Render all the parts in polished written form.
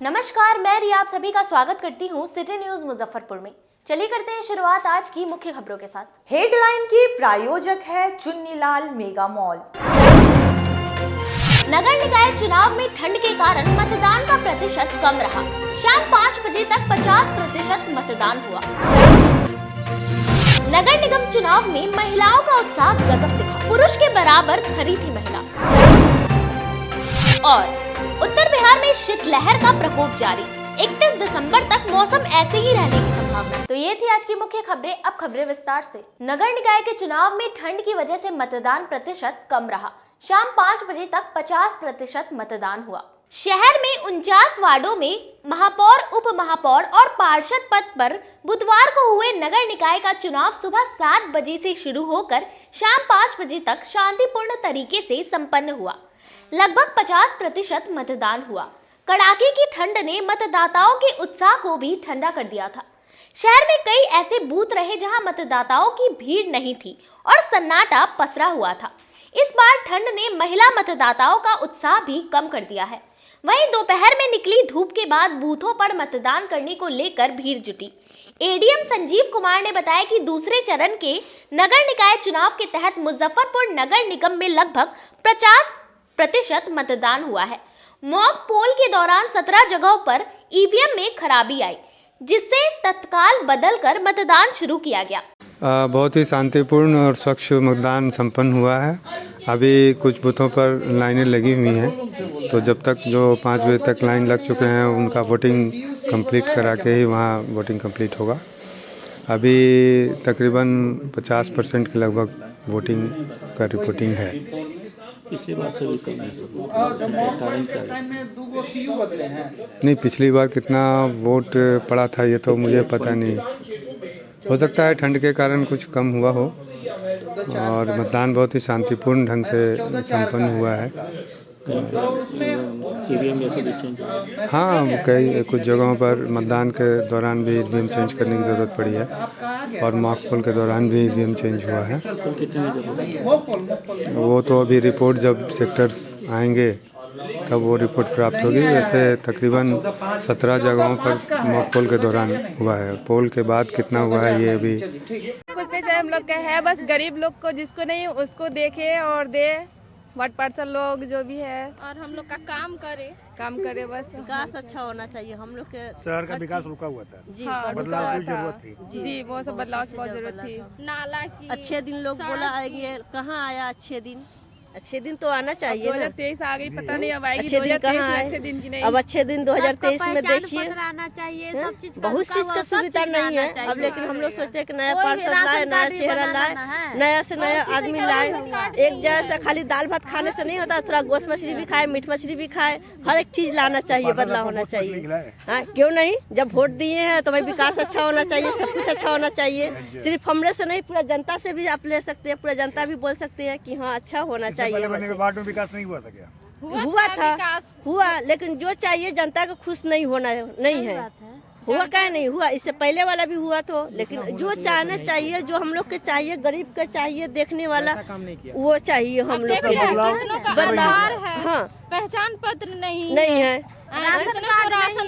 नमस्कार, मैं रिया आप सभी का स्वागत करती हूँ सिटी न्यूज मुजफ्फरपुर में। चलिए करते हैं शुरुआत आज की मुख्य खबरों के साथ। हेडलाइन की प्रायोजक है चुन्नीलाल मेगा मॉल। नगर निकाय चुनाव में ठंड के कारण मतदान का प्रतिशत कम रहा। शाम 5 बजे तक 50% मतदान हुआ। नगर निगम चुनाव में महिलाओं का उत्साह गजब दिखा। पुरुष के बराबर खरी थी महिला। और उत्तर बिहार में शीतलहर का प्रकोप जारी। 31 दिसंबर तक मौसम ऐसे ही रहने की संभावना। तो ये थी आज की मुख्य खबरें। अब खबरें विस्तार से। नगर निकाय के चुनाव में ठंड की वजह से मतदान प्रतिशत कम रहा। शाम 5 बजे तक 50% मतदान हुआ। शहर में 49 वार्डों में महापौर, उप महापौर और पार्षद पद पर बुधवार को हुए नगर निकाय का चुनाव सुबह 7 बजे से शुरू होकर शाम 5 बजे तक शांतिपूर्ण तरीके से संपन्न हुआ। लगभग 50% मतदान हुआ। कड़ाके की ठंड ने मतदाताओं के उत्साह को भी ठंडा कर दिया था। शहर में कई ऐसे बूथ रहे जहां मतदाताओं की भीड़ नहीं थी और सन्नाटा पसरा हुआ था। इस बार ठंड ने महिला मतदाताओं का उत्साह भी कम कर दिया है। वहीं दोपहर में निकली धूप के बाद बूथों पर मतदान करने को लेकर भीड़ जुटी। एडीएम संजीव कुमार ने बताया कि दूसरे चरण के नगर निकाय चुनाव के तहत मुजफ्फरपुर नगर निगम में लगभग 50% मतदान हुआ है। मॉक पोल के दौरान 17 जगहों पर ईवीएम में खराबी आई, जिससे तत्काल बदलकर मतदान शुरू किया गया। बहुत ही शांतिपूर्ण और स्वच्छ मतदान संपन्न हुआ है। अभी कुछ बूथों पर लाइनें लगी हुई हैं, तो जब तक जो 5 बजे तक लाइन लग चुके हैं उनका वोटिंग कंप्लीट करा के ही वहाँ वोटिंग कंप्लीट होगा। अभी तकरीबन 50% के लगभग वोटिंग का रिपोर्टिंग है। पिछली बार से भी कम है। नहीं, पिछली बार कितना वोट पड़ा था ये तो मुझे पता नहीं। हो सकता है ठंड के कारण कुछ कम हुआ हो और मतदान बहुत ही शांतिपूर्ण ढंग से संपन्न हुआ है। हाँ, कई कुछ जगहों पर मतदान के दौरान भी ईवीएम चेंज करने की ज़रूरत पड़ी है और मॉक पोल के दौरान भी ईवीएम चेंज हुआ है। वो तो अभी रिपोर्ट जब सेक्टर्स आएंगे तब वो रिपोर्ट प्राप्त होगी। वैसे तकरीबन 17 जगहों पर मॉक पोल के दौरान हुआ है। पोल के बाद कितना हुआ है ये भी कुछ नहीं चाहिए। हम लोग का है बस गरीब लोग को, जिसको नहीं उसको देखे और दे। वार्ड पार्षद लोग जो भी है और हम लोग का काम करे बस। विकास अच्छा होना चाहिए। हम लोग के शहर का विकास रुका हुआ था जी, बदलाव की जरूरत थी। जी बहुत सब बदलाव की बहुत जरूरत थी। नाला की अच्छे दिन लोग बोला आएंगे, कहाँ आया अच्छे दिन तो आना चाहिए। 2023 आ गई, पता नहीं अब आएगी। अच्छे दिन कहाँ आए? अच्छे दिन की नहीं। अब अच्छे दिन 2023 में देखिए बहुत चीज का सुविधा नहीं है अब, लेकिन हम लोग सोचते हैं कि नया पार्षद लाए, नया चेहरा लाए, नया से नया आदमी लाए। एक जैसा खाली दाल भात खाने से नहीं होता, थोड़ा गोश्त मछली भी खाए, मीट मछली भी खाए। हर एक चीज लाना चाहिए, बदलाव होना चाहिए। हाँ, क्यों नहीं? जब वोट दिए हैं तो भाई विकास अच्छा होना चाहिए, सब कुछ अच्छा होना चाहिए। सिर्फ हमरे से नहीं, पूरा जनता से भी आप ले सकते हैं। पूरा जनता भी बोल सकते हैं कि हाँ अच्छा होना चाहिए। वार्ड में विकास नहीं हुआ था क्या? हुआ, लेकिन जो चाहिए जनता को खुश नहीं होना नहीं है। हुआ क्या नहीं हुआ? इससे पहले वाला भी हुआ तो, लेकिन जो चाहना चाहिए, जो हम लोग के चाहिए, गरीब के चाहिए, देखने वाला वो चाहिए हम लोग को। बदलाव है। हाँ, पहचान पत्र नहीं है। राशन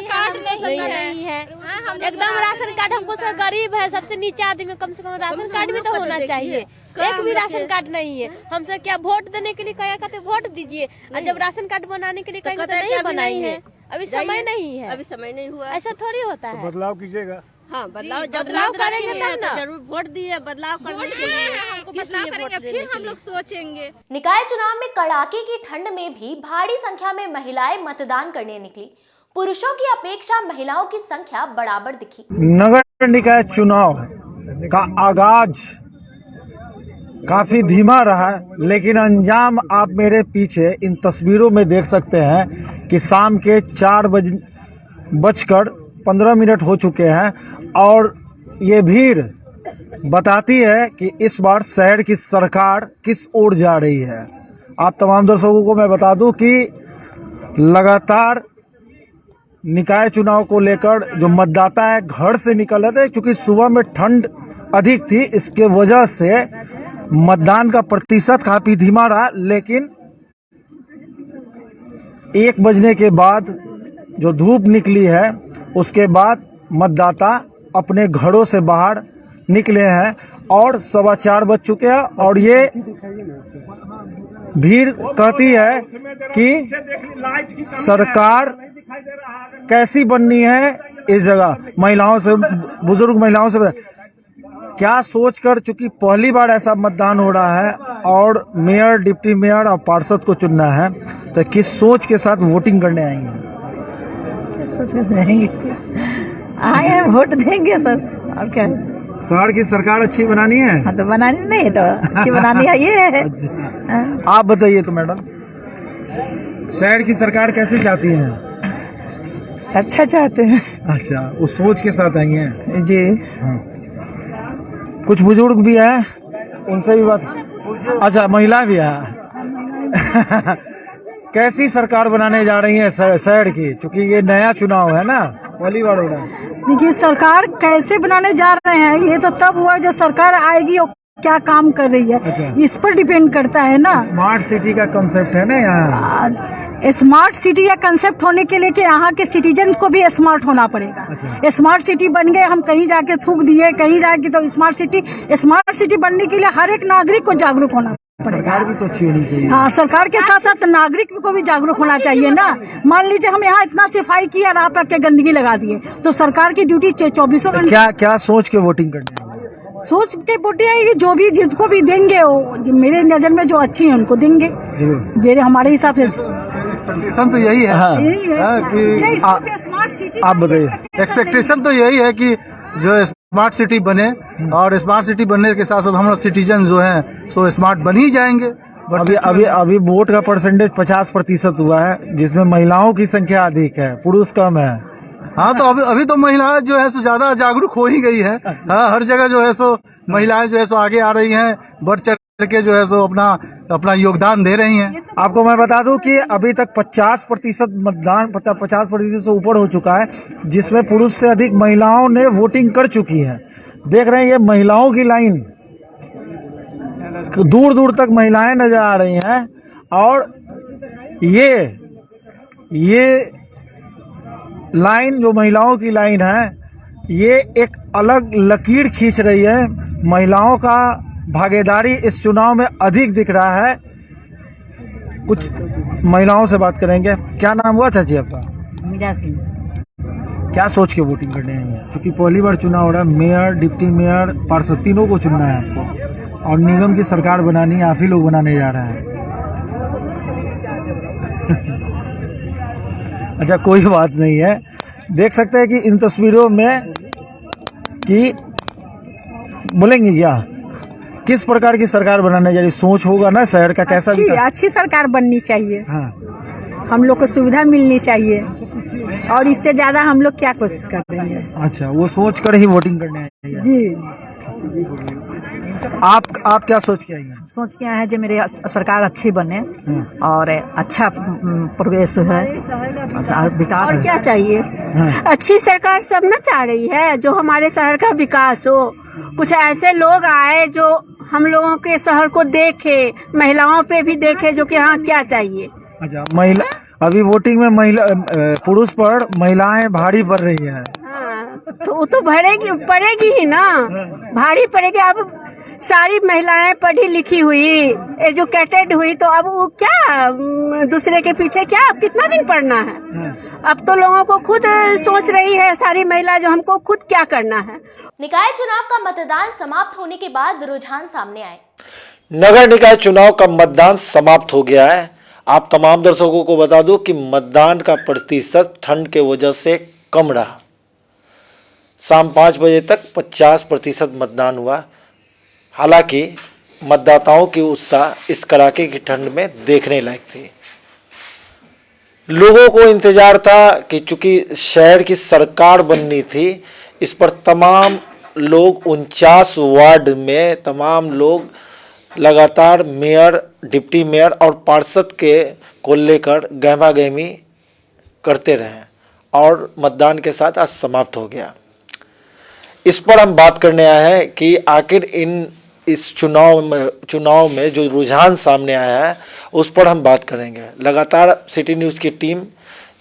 कार्ड नहीं है। एकदम राशन कार्ड हमको सब गरीब है, सबसे नीचे आदमी, कम से कम राशन कार्ड भी तो होना चाहिए। एक भी राशन कार्ड नहीं है। हमसे क्या वोट देने के लिए कहा कहते वोट दीजिए, और जब राशन कार्ड बनाने के लिए कहेंगे तो नहीं बनाएंगे। अभी समय नहीं है, अभी समय नहीं हुआ। ऐसा थोड़ी होता है। बदलाव कीजिएगा। हाँ, बदलाव जब बदलाव करेंगे तब ना। जरूर वोट दिए, बदलाव करने के लिए हमको बदलाव करेंगे, फिर हम लोग सोचेंगे। निकाय चुनाव में कड़ाके की ठंड में भी भारी संख्या में महिलाएं मतदान करने निकली। पुरुषों की अपेक्षा महिलाओं की संख्या बराबर दिखी। नगर निकाय चुनाव का आगाज काफी धीमा रहा, लेकिन अंजाम आप मेरे पीछे इन तस्वीरों में देख सकते हैं कि शाम के 4:15 हो चुके हैं और ये भीड़ बताती है कि इस बार शहर की सरकार किस ओर जा रही है। आप तमाम दर्शकों को मैं बता दूं कि लगातार निकाय चुनाव को लेकर जो मतदाता है घर से निकल रहे थे, क्योंकि सुबह में ठंड अधिक थी, इसके वजह से मतदान का प्रतिशत काफी धीमा रहा। लेकिन 1 बजने के बाद जो धूप निकली है उसके बाद मतदाता अपने घरों से बाहर निकले हैं और 4:15 बज चुके हैं और ये भीड़ कहती है कि सरकार कैसी बननी है इस जगह। महिलाओं से, बुजुर्ग महिलाओं से क्या सोचकर, चूंकि पहली बार ऐसा मतदान हो रहा है और मेयर, डिप्टी मेयर और पार्षद को चुनना है, तो किस सोच के साथ वोटिंग करने आएंगे? सोच के आएंगे, आए हैं वोट देंगे सर, और क्या। शहर की सरकार अच्छी बनानी है। हाँ तो बनानी नहीं तो अच्छी बनानी है ये है। आप बताइए तो मैडम, शहर की सरकार कैसे चाहती हैं? अच्छा चाहते हैं। अच्छा, वो सोच के साथ आई हैं जी। हाँ। कुछ बुजुर्ग भी हैं, उनसे भी बात। अच्छा, महिला भी है। कैसी सरकार बनाने जा रही है शहर की, क्योंकि ये नया चुनाव है ना, पहली बार हो रहा है। देखिए सरकार कैसे बनाने जा रहे हैं ये तो तब हुआ जो सरकार आएगी और क्या काम कर रही है। अच्छा। इस पर डिपेंड करता है ना। स्मार्ट सिटी का कंसेप्ट है ना यहाँ। स्मार्ट सिटी या कंसेप्ट होने के लिए कि यहाँ के सिटीजन को भी स्मार्ट होना पड़ेगा। अच्छा। स्मार्ट सिटी बन गए, हम कहीं जाके थूक दिए, कहीं जाके, तो स्मार्ट सिटी बनने के लिए हर एक नागरिक को जागरूक होना पड़ेगा। सरकार भी तो अच्छी होनी चाहिए। हाँ, सरकार के साथ साथ नागरिक को भी जागरूक होना चाहिए ना। मान लीजिए हम यहाँ इतना सफाई किया और आप के गंदगी लगा दिए, तो सरकार की ड्यूटी 24 घंटे। क्या सोच के वोटिंग करनी है? सोच के वोटिंग आएगी, जो भी जिसको भी देंगे वो मेरे नजर में जो अच्छी है उनको देंगे, जो हमारे हिसाब से। एक्सपेक्टेशन तो यही है। हाँ। यही है कि स्मार्ट सिटी। आप बताइए। एक्सपेक्टेशन तो यही है कि जो स्मार्ट सिटी बने, और स्मार्ट सिटी बनने के साथ साथ हमारे सिटीजन जो हैं सो स्मार्ट बन ही जाएंगे। अभी वोट का परसेंटेज 50% हुआ है, जिसमें महिलाओं की संख्या अधिक है, पुरुष कम है। हाँ, तो अभी तो महिलाएं जो है सो ज्यादा जागरूक हो ही गई है। हाँ, हर जगह जो है सो महिलाएं जो है सो आगे आ रही हैं, बढ़ चढ़ के जो है सो अपना योगदान दे रही हैं। आपको मैं बता दूं कि अभी तक 50% मतदान 50% से ऊपर हो चुका है, जिसमें पुरुष से अधिक महिलाओं ने वोटिंग कर चुकी है। देख रहे हैं ये महिलाओं की लाइन, दूर दूर तक महिलाएं नजर आ रही हैं, और ये लाइन जो महिलाओं की लाइन है, ये एक अलग लकीर खींच रही है। महिलाओं का भागीदारी इस चुनाव में अधिक दिख रहा है। कुछ महिलाओं से बात करेंगे। क्या नाम हुआ चाची आपका? मीरा सिंह। क्या सोच के वोटिंग करने आएंगे? क्योंकि पहली बार चुनाव हो रहा है, मेयर, डिप्टी मेयर, पार्षद तीनों को चुनना है आपको, और निगम की सरकार बनानी है, आप ही लोग बनाने जा रहे हैं। अच्छा, कोई बात नहीं है। देख सकते हैं कि इन तस्वीरों में कि बोलेंगे क्या, किस प्रकार की सरकार बनाने जा रही, सोच होगा ना शहर का कैसा। अच्छी सरकार बननी चाहिए। हाँ। हम लोग को सुविधा मिलनी चाहिए, और इससे ज्यादा हम लोग क्या कोशिश कर रहे हैं। अच्छा, वो सोच कर ही वोटिंग करने आए जी। आप क्या सोच के आएंगे? सोच के आए हैं जो मेरे सरकार अच्छी बने और अच्छा प्रोग्रेस है और विकास। और क्या चाहिए? अच्छी सरकार सब ना चाह रही है, जो हमारे शहर का विकास हो। कुछ ऐसे लोग आए जो हम लोगों के शहर को देखे, महिलाओं पे भी देखे, जो कि हाँ क्या चाहिए। अच्छा, महिला अभी वोटिंग में पुरुष पर महिलाएं भारी पड़ रही है। हाँ, तो वो तो पड़ेगी ही ना, भारी पड़ेगी। अब सारी महिलाएं पढ़ी लिखी हुई, एजुकेटेड हुई, तो अब वो क्या दूसरे के पीछे क्या, अब कितना दिन पढ़ना है। अब तो लोगों को खुद सोच रही है सारी महिला, जो हमको खुद क्या करना है। निकाय चुनाव का मतदान समाप्त होने के बाद रुझान सामने आए। नगर निकाय चुनाव का मतदान समाप्त हो गया है। आप तमाम दर्शकों को बता दूं कि मतदान का प्रतिशत ठंड के वजह से कम रहा। शाम 5 बजे तक 50% मतदान हुआ। हालांकि मतदाताओं की उत्साह इस कड़ाके की ठंड में देखने लायक थी। लोगों को इंतजार था कि चूंकि शहर की सरकार बननी थी, इस पर तमाम लोग 49 वार्ड में तमाम लोग लगातार मेयर, डिप्टी मेयर और पार्षद को लेकर गहमा गहमी करते रहे और मतदान के साथ आज समाप्त हो गया। इस पर हम बात करने आए हैं कि आखिर इस चुनाव में जो रुझान सामने आया है उस पर हम बात करेंगे। लगातार सिटी न्यूज़ की टीम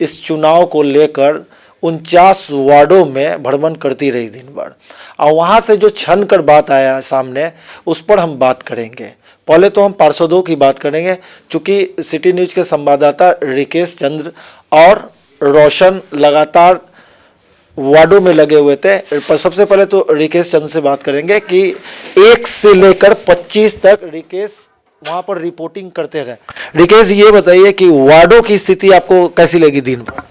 इस चुनाव को लेकर 49 वार्डों में भ्रमण करती रही दिन भर, और वहाँ से जो छन कर बात आया सामने, उस पर हम बात करेंगे। पहले तो हम पार्षदों की बात करेंगे, चूँकि सिटी न्यूज़ के संवाददाता रिकेश चंद्र और रोशन लगातार वार्डों में लगे हुए थे। पर सबसे पहले तो रिकेश चंद्र से बात करेंगे कि 1 से लेकर 25 तक रिकेश वहाँ पर रिपोर्टिंग करते रहे। रिकेश, ये बताइए कि वार्डों की स्थिति आपको कैसी लगी दिन भर?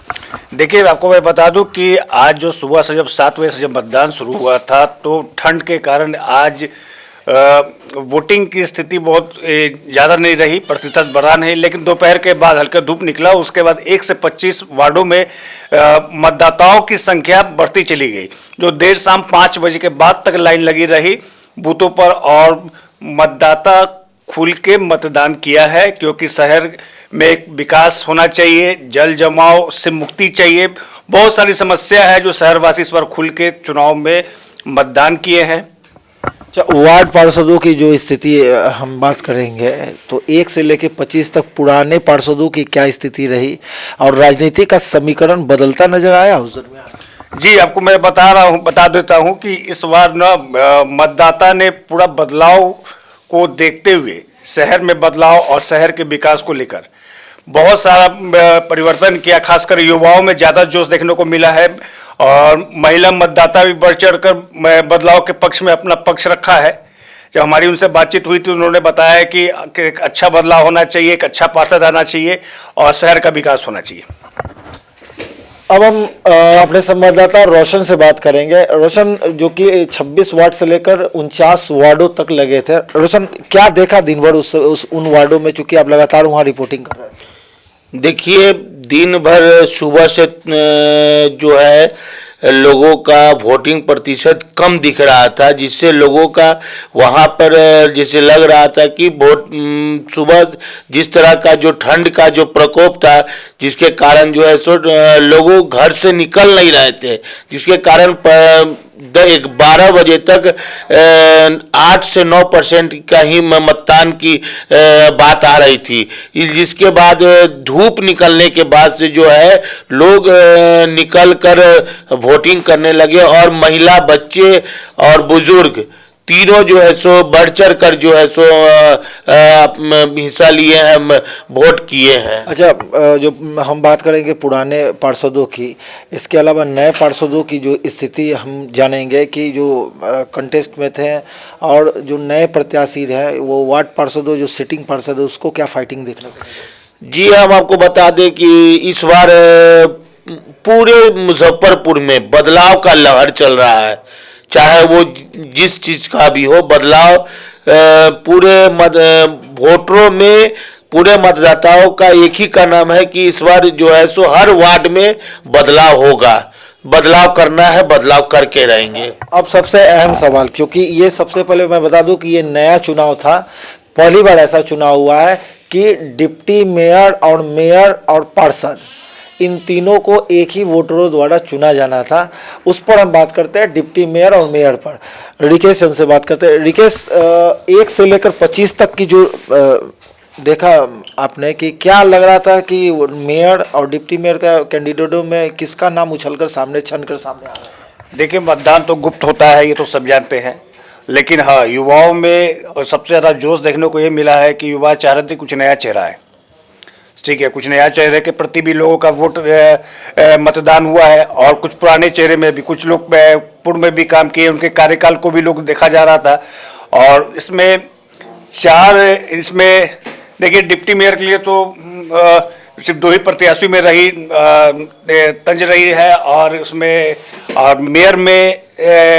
देखिए, आपको मैं बता दूं कि आज जो सुबह से जब 7 बजे से जब मतदान शुरू हुआ था, तो ठंड के कारण आज वोटिंग की स्थिति बहुत ज़्यादा नहीं रही, प्रतिशत बढ़ा नहीं, लेकिन दोपहर के बाद हल्का धूप निकला। उसके बाद 1 से 25 वार्डों में मतदाताओं की संख्या बढ़ती चली गई, जो देर शाम 5 बजे के बाद तक लाइन लगी रही बूथों पर, और मतदाता खुल के मतदान किया है, क्योंकि शहर में एक विकास होना चाहिए, जल जमाव से मुक्ति चाहिए। बहुत सारी समस्या है जो शहरवासी इस बार खुल के चुनाव में मतदान किए हैं। अच्छा, वार्ड पार्षदों की जो स्थिति हम बात करेंगे, तो 1 से लेकर 25 तक पुराने पार्षदों की क्या स्थिति रही, और राजनीति का समीकरण बदलता नजर आया उस दरमियान? जी, आपको मैं बता देता हूं कि इस बार ना मतदाता ने पूरा बदलाव को देखते हुए, शहर में बदलाव और शहर के विकास को लेकर बहुत सारा परिवर्तन किया। खासकर युवाओं में ज़्यादा जोश देखने को मिला है, और महिला मतदाता भी बढ़ चढ़कर बदलाव के पक्ष में अपना पक्ष रखा है। जब हमारी उनसे बातचीत हुई थी, उन्होंने बताया कि एक अच्छा बदलाव होना चाहिए, एक अच्छा पार्षद आना चाहिए, और शहर का विकास होना चाहिए। अब हम अपने संवाददाता रोशन से बात करेंगे। रोशन, जो कि 26 वार्ड से लेकर 49 वार्डों तक लगे थे, रोशन क्या देखा दिन भर उन वार्डों में, चूंकि आप लगातार वहाँ रिपोर्टिंग कर रहे हैं? देखिए, दिन भर सुबह से जो है लोगों का वोटिंग प्रतिशत कम दिख रहा था, जिससे लोगों का वहाँ पर जैसे लग रहा था कि वोट सुबह जिस तरह का जो ठंड का जो प्रकोप था, जिसके कारण जो है सो लोगों घर से निकल नहीं रहे थे, जिसके कारण 12 बजे तक 8 से 9% का ही मतदान की बात आ रही थी, जिसके बाद धूप निकलने के बाद से जो है लोग निकल कर वोटिंग करने लगे, और महिला, बच्चे और बुजुर्ग तीनों जो है सो बढ़ चढ़ कर जो है सो हिस्सा लिए हैं, वोट किए हैं। अच्छा, जो हम बात करेंगे पुराने पार्षदों की, इसके अलावा नए पार्षदों की जो स्थिति हम जानेंगे कि जो कंटेस्ट में थे और जो नए प्रत्याशी हैं, वो वार्ड पार्षदों, जो सिटिंग पार्षद है, उसको क्या फाइटिंग देखने को मिली? जी, हम आपको बता दें कि इस बार पूरे मुजफ्फरपुर में बदलाव का लहर चल रहा है, चाहे वो जिस चीज़ का भी हो। बदलाव पूरे वोटरों में, पूरे मतदाताओं का एक ही का नाम है कि इस बार जो है सो हर वार्ड में बदलाव होगा। बदलाव करना है, बदलाव करके रहेंगे। अब सबसे अहम सवाल, क्योंकि ये सबसे पहले मैं बता दूं कि ये नया चुनाव था, पहली बार ऐसा चुनाव हुआ है कि डिप्टी मेयर और पार्षद, इन तीनों को एक ही वोटरों द्वारा चुना जाना था। उस पर हम बात करते हैं, डिप्टी मेयर और मेयर पर। रिकेश से बात करते हैं। रिकेश, 1 से लेकर 25 तक की जो देखा आपने, कि क्या लग रहा था कि मेयर और डिप्टी मेयर का कैंडिडेटों में किसका नाम उछलकर सामने, छनकर सामने आ रहा है? देखिए, मतदान तो गुप्त होता है, ये तो सब जानते हैं, लेकिन हाँ, युवाओं में सबसे ज़्यादा जोश देखने को ये मिला है कि युवा चाह रहे थे कुछ नया चेहरा है। ठीक है, कुछ नया चेहरे के प्रति भी लोगों का वोट मतदान हुआ है, और कुछ पुराने चेहरे में भी, कुछ लोग पूर्व में भी काम किए, उनके कार्यकाल को भी लोग देखा जा रहा था। और इसमें देखिए, डिप्टी मेयर के लिए तो सिर्फ 2 ही प्रत्याशी में तंज रही है, और उसमें और मेयर में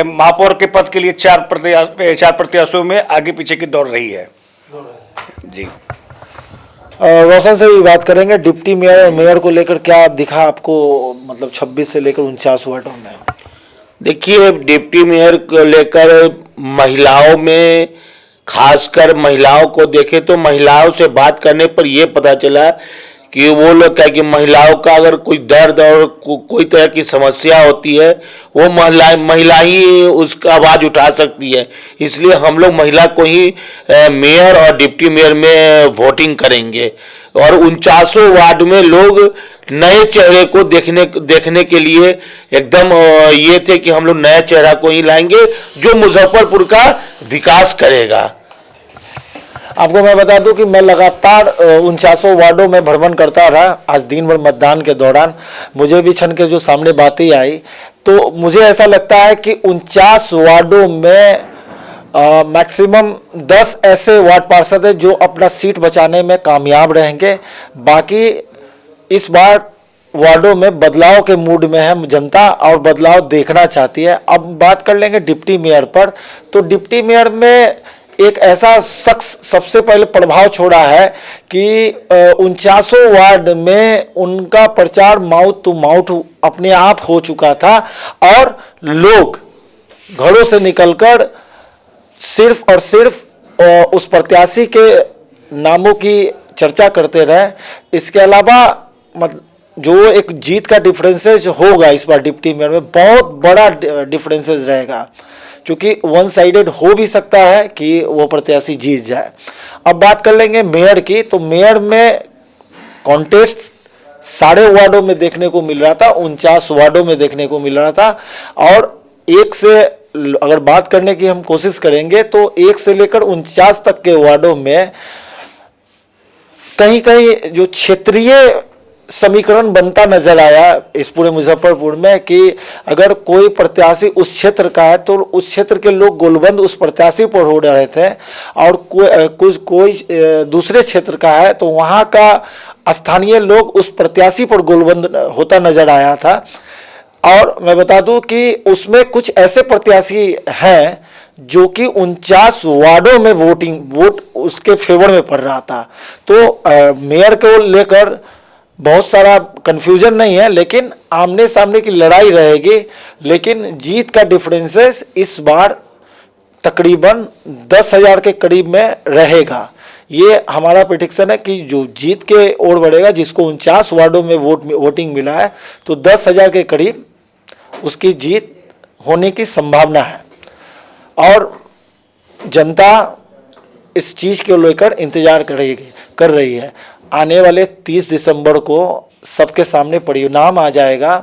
महापौर के पद के लिए 4 प्रत्याशियों में आगे पीछे की दौड़ रही है। जी, रोशन से भी बात करेंगे। डिप्टी मेयर और मेयर को लेकर क्या दिखा आपको, मतलब 26 से लेकर 49 वार्डों में? देखिए, डिप्टी मेयर को लेकर महिलाओं में, खासकर महिलाओं को देखें तो महिलाओं से बात करने पर यह पता चला कि वो लोग क्या कि महिलाओं का अगर कोई दर्द और कोई तरह की समस्या होती है वो महिला ही उसका आवाज़ उठा सकती है। इसलिए हम लोग महिला को ही मेयर और डिप्टी मेयर में वोटिंग करेंगे और 49 वार्ड में लोग नए चेहरे को देखने के लिए एकदम ये थे कि हम लोग नया चेहरा को ही लाएंगे जो मुजफ्फरपुर का विकास करेगा। आपको मैं बता दूं कि मैं लगातार 49 वार्डों में भ्रमण करता रहा आज दिन भर मतदान के दौरान। मुझे भी क्षण के जो सामने बातें आई तो मुझे ऐसा लगता है कि 49 वार्डों में मैक्सिमम 10 ऐसे वार्ड पार्षद हैं जो अपना सीट बचाने में कामयाब रहेंगे। बाकी इस बार वार्डों में बदलाव के मूड में है जनता और बदलाव देखना चाहती है। अब बात कर लेंगे डिप्टी मेयर पर। तो डिप्टी मेयर में एक ऐसा शख्स सबसे पहले प्रभाव छोड़ा है कि 49 वार्ड में उनका प्रचार माउथ टू माउथ अपने आप हो चुका था और लोग घरों से निकलकर सिर्फ और सिर्फ उस प्रत्याशी के नामों की चर्चा करते रहे। इसके अलावा जो एक जीत का डिफरेंसेज होगा इस बार डिप्टी मेयर में बहुत बड़ा डिफरेंसेज रहेगा, क्योंकि वन साइडेड हो भी सकता है कि वो प्रत्याशी जीत जाए। अब बात कर लेंगे मेयर की। तो मेयर में कॉन्टेस्ट सारे वार्डों में देखने को मिल रहा था, 49 वार्डों में देखने को मिल रहा था और एक से अगर बात करने की हम कोशिश करेंगे तो 1 से लेकर 49 तक के वार्डों में कहीं कहीं जो क्षेत्रीय समीकरण बनता नजर आया इस पूरे मुजफ्फरपुर में कि अगर कोई प्रत्याशी उस क्षेत्र का है तो उस क्षेत्र के लोग गोलबंद उस प्रत्याशी पर हो रहे थे और कोई दूसरे क्षेत्र का है तो वहाँ का स्थानीय लोग उस प्रत्याशी पर गोलबंद होता नजर आया था। और मैं बता दूं कि उसमें कुछ ऐसे प्रत्याशी हैं जो कि 49 वार्डों में वोट उसके फेवर में पड़ रहा था। तो मेयर को लेकर बहुत सारा कन्फ्यूजन नहीं है, लेकिन आमने सामने की लड़ाई रहेगी। लेकिन जीत का डिफरेंसेस इस बार तकरीबन 10,000 के करीब में रहेगा। ये हमारा प्रेडिक्शन है कि जो जीत के ओर बढ़ेगा, जिसको 49 वार्डों में वोटिंग मिला है तो 10,000 के करीब उसकी जीत होने की संभावना है और जनता इस चीज़ को लेकर इंतजार कर रही है। आने वाले 30 दिसंबर को सबके सामने परिणाम आ जाएगा